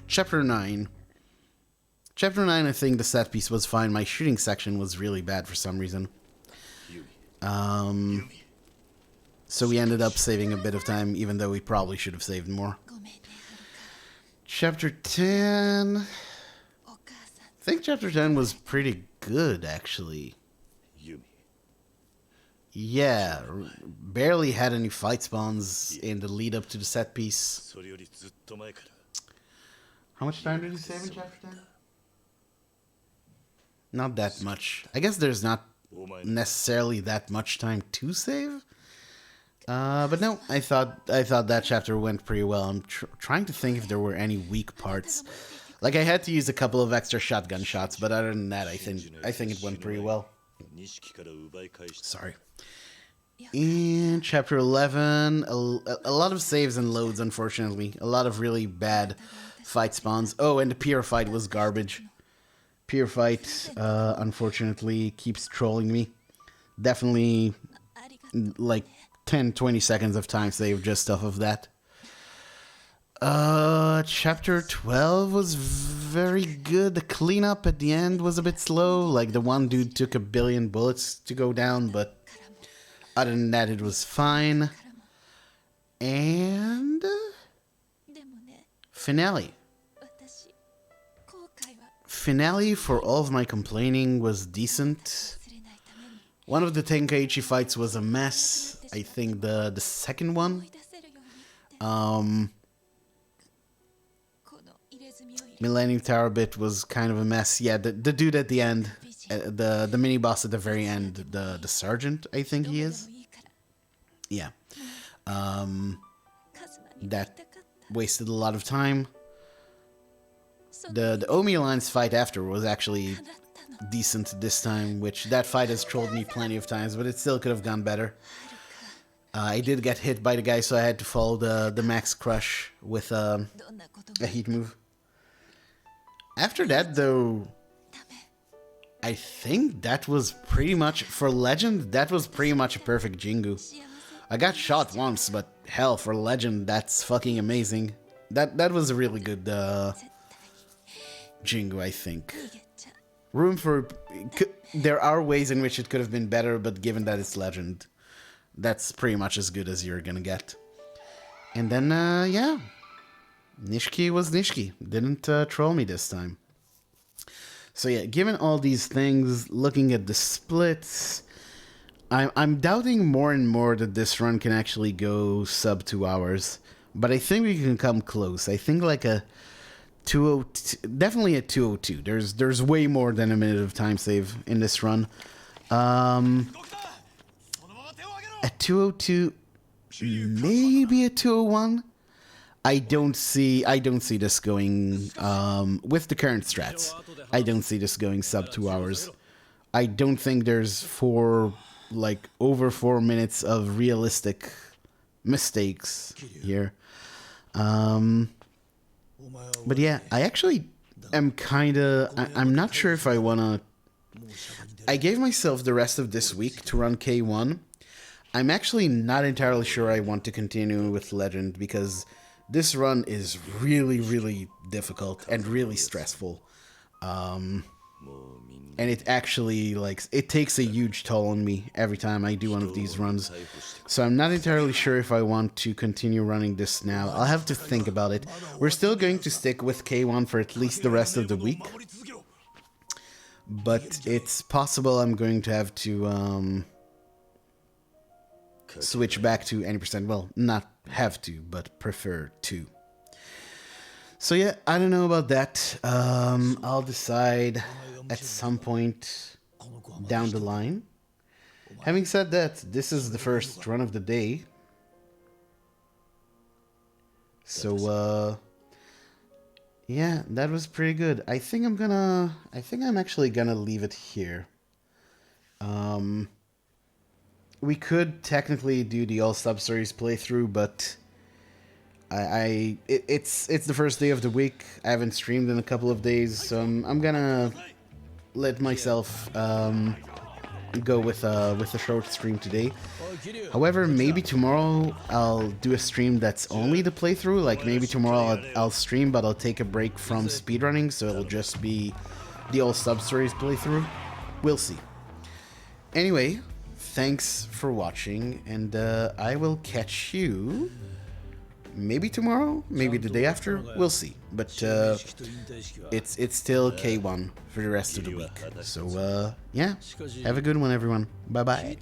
Chapter 9. Chapter 9, I think the set piece was fine. My shooting section was really bad for some reason. So we ended up saving a bit of time, even though we probably should have saved more. Chapter 10... I think Chapter 10 was pretty good, actually. Yeah, barely had any fight spawns in the lead up to the set piece. How much time did you save in chapter 10? Not that much. I guess there's not necessarily that much time to save. But no, I thought that chapter went pretty well. I'm trying to think if there were any weak parts. Like, I had to use a couple of extra shotgun shots, but other than that, I think it went pretty well. Sorry. In chapter 11, a lot of saves and loads, unfortunately. A lot of really bad fight spawns. Oh, and the pier fight was garbage. Pier fight, unfortunately, keeps trolling me. Definitely, like, 10-20 seconds of time save just off of that. Chapter 12 was very good. The cleanup at the end was a bit slow. Like, the one dude took 1 billion bullets to go down, but other than that, it was fine. And finale. Finale, for all of my complaining, was decent. One of the Tenkaichi fights was a mess. I think the second one. Millennium Tower bit was kind of a mess. Yeah, the dude at the end, the mini boss at the very end, the sergeant, I think he is. Yeah. That wasted a lot of time. The Omi Alliance fight after was actually decent this time, which that fight has trolled me plenty of times, but it still could have gone better. I did get hit by the guy, so I had to follow the Max Crush with a heat move. After that, though, I think that was pretty much, for Legend, that was pretty much a perfect Jingu. I got shot once, but hell, for Legend, that's fucking amazing. That was a really good Jingu, I think. There are ways in which it could have been better, but given that it's Legend, that's pretty much as good as you're gonna get. And then, yeah. Nishiki was Nishiki. Didn't troll me this time. So yeah, given all these things, looking at the splits, I'm doubting more and more that this run can actually go sub 2 hours. But I think we can come close. I think like a 202, definitely a 202. There's way more than a minute of time save in this run. A 202, maybe a 201. I don't see this going with the current strats. I don't see this going sub 2 hours. I don't think there's over 4 minutes of realistic mistakes here. But yeah, I actually am I'm not sure if I wanna. I gave myself the rest of this week to run K1. I'm actually not entirely sure I want to continue with Legend because this run is really, really difficult and really stressful. And it actually, it takes a huge toll on me every time I do one of these runs. So I'm not entirely sure if I want to continue running this now. I'll have to think about it. We're still going to stick with K1 for at least the rest of the week. But it's possible I'm going to have to switch back to any percent. Well, not have to, but prefer to. So yeah, I don't know about that. I'll decide at some point down the line. Having said that, this is the first run of the day. So yeah, that was pretty good. I think I'm actually gonna leave it here. We could technically do the all sub-series playthrough, but it's the first day of the week. I haven't streamed in a couple of days, so I'm gonna let myself go with a short stream today. However, maybe tomorrow I'll do a stream that's only the playthrough. Like maybe tomorrow I'll stream, but I'll take a break from speedrunning, so it'll just be the all sub-series playthrough. We'll see. Anyway, thanks for watching, and I will catch you maybe tomorrow, maybe the day after. We'll see. But it's still K1 for the rest of the week. So yeah, have a good one, everyone. Bye bye.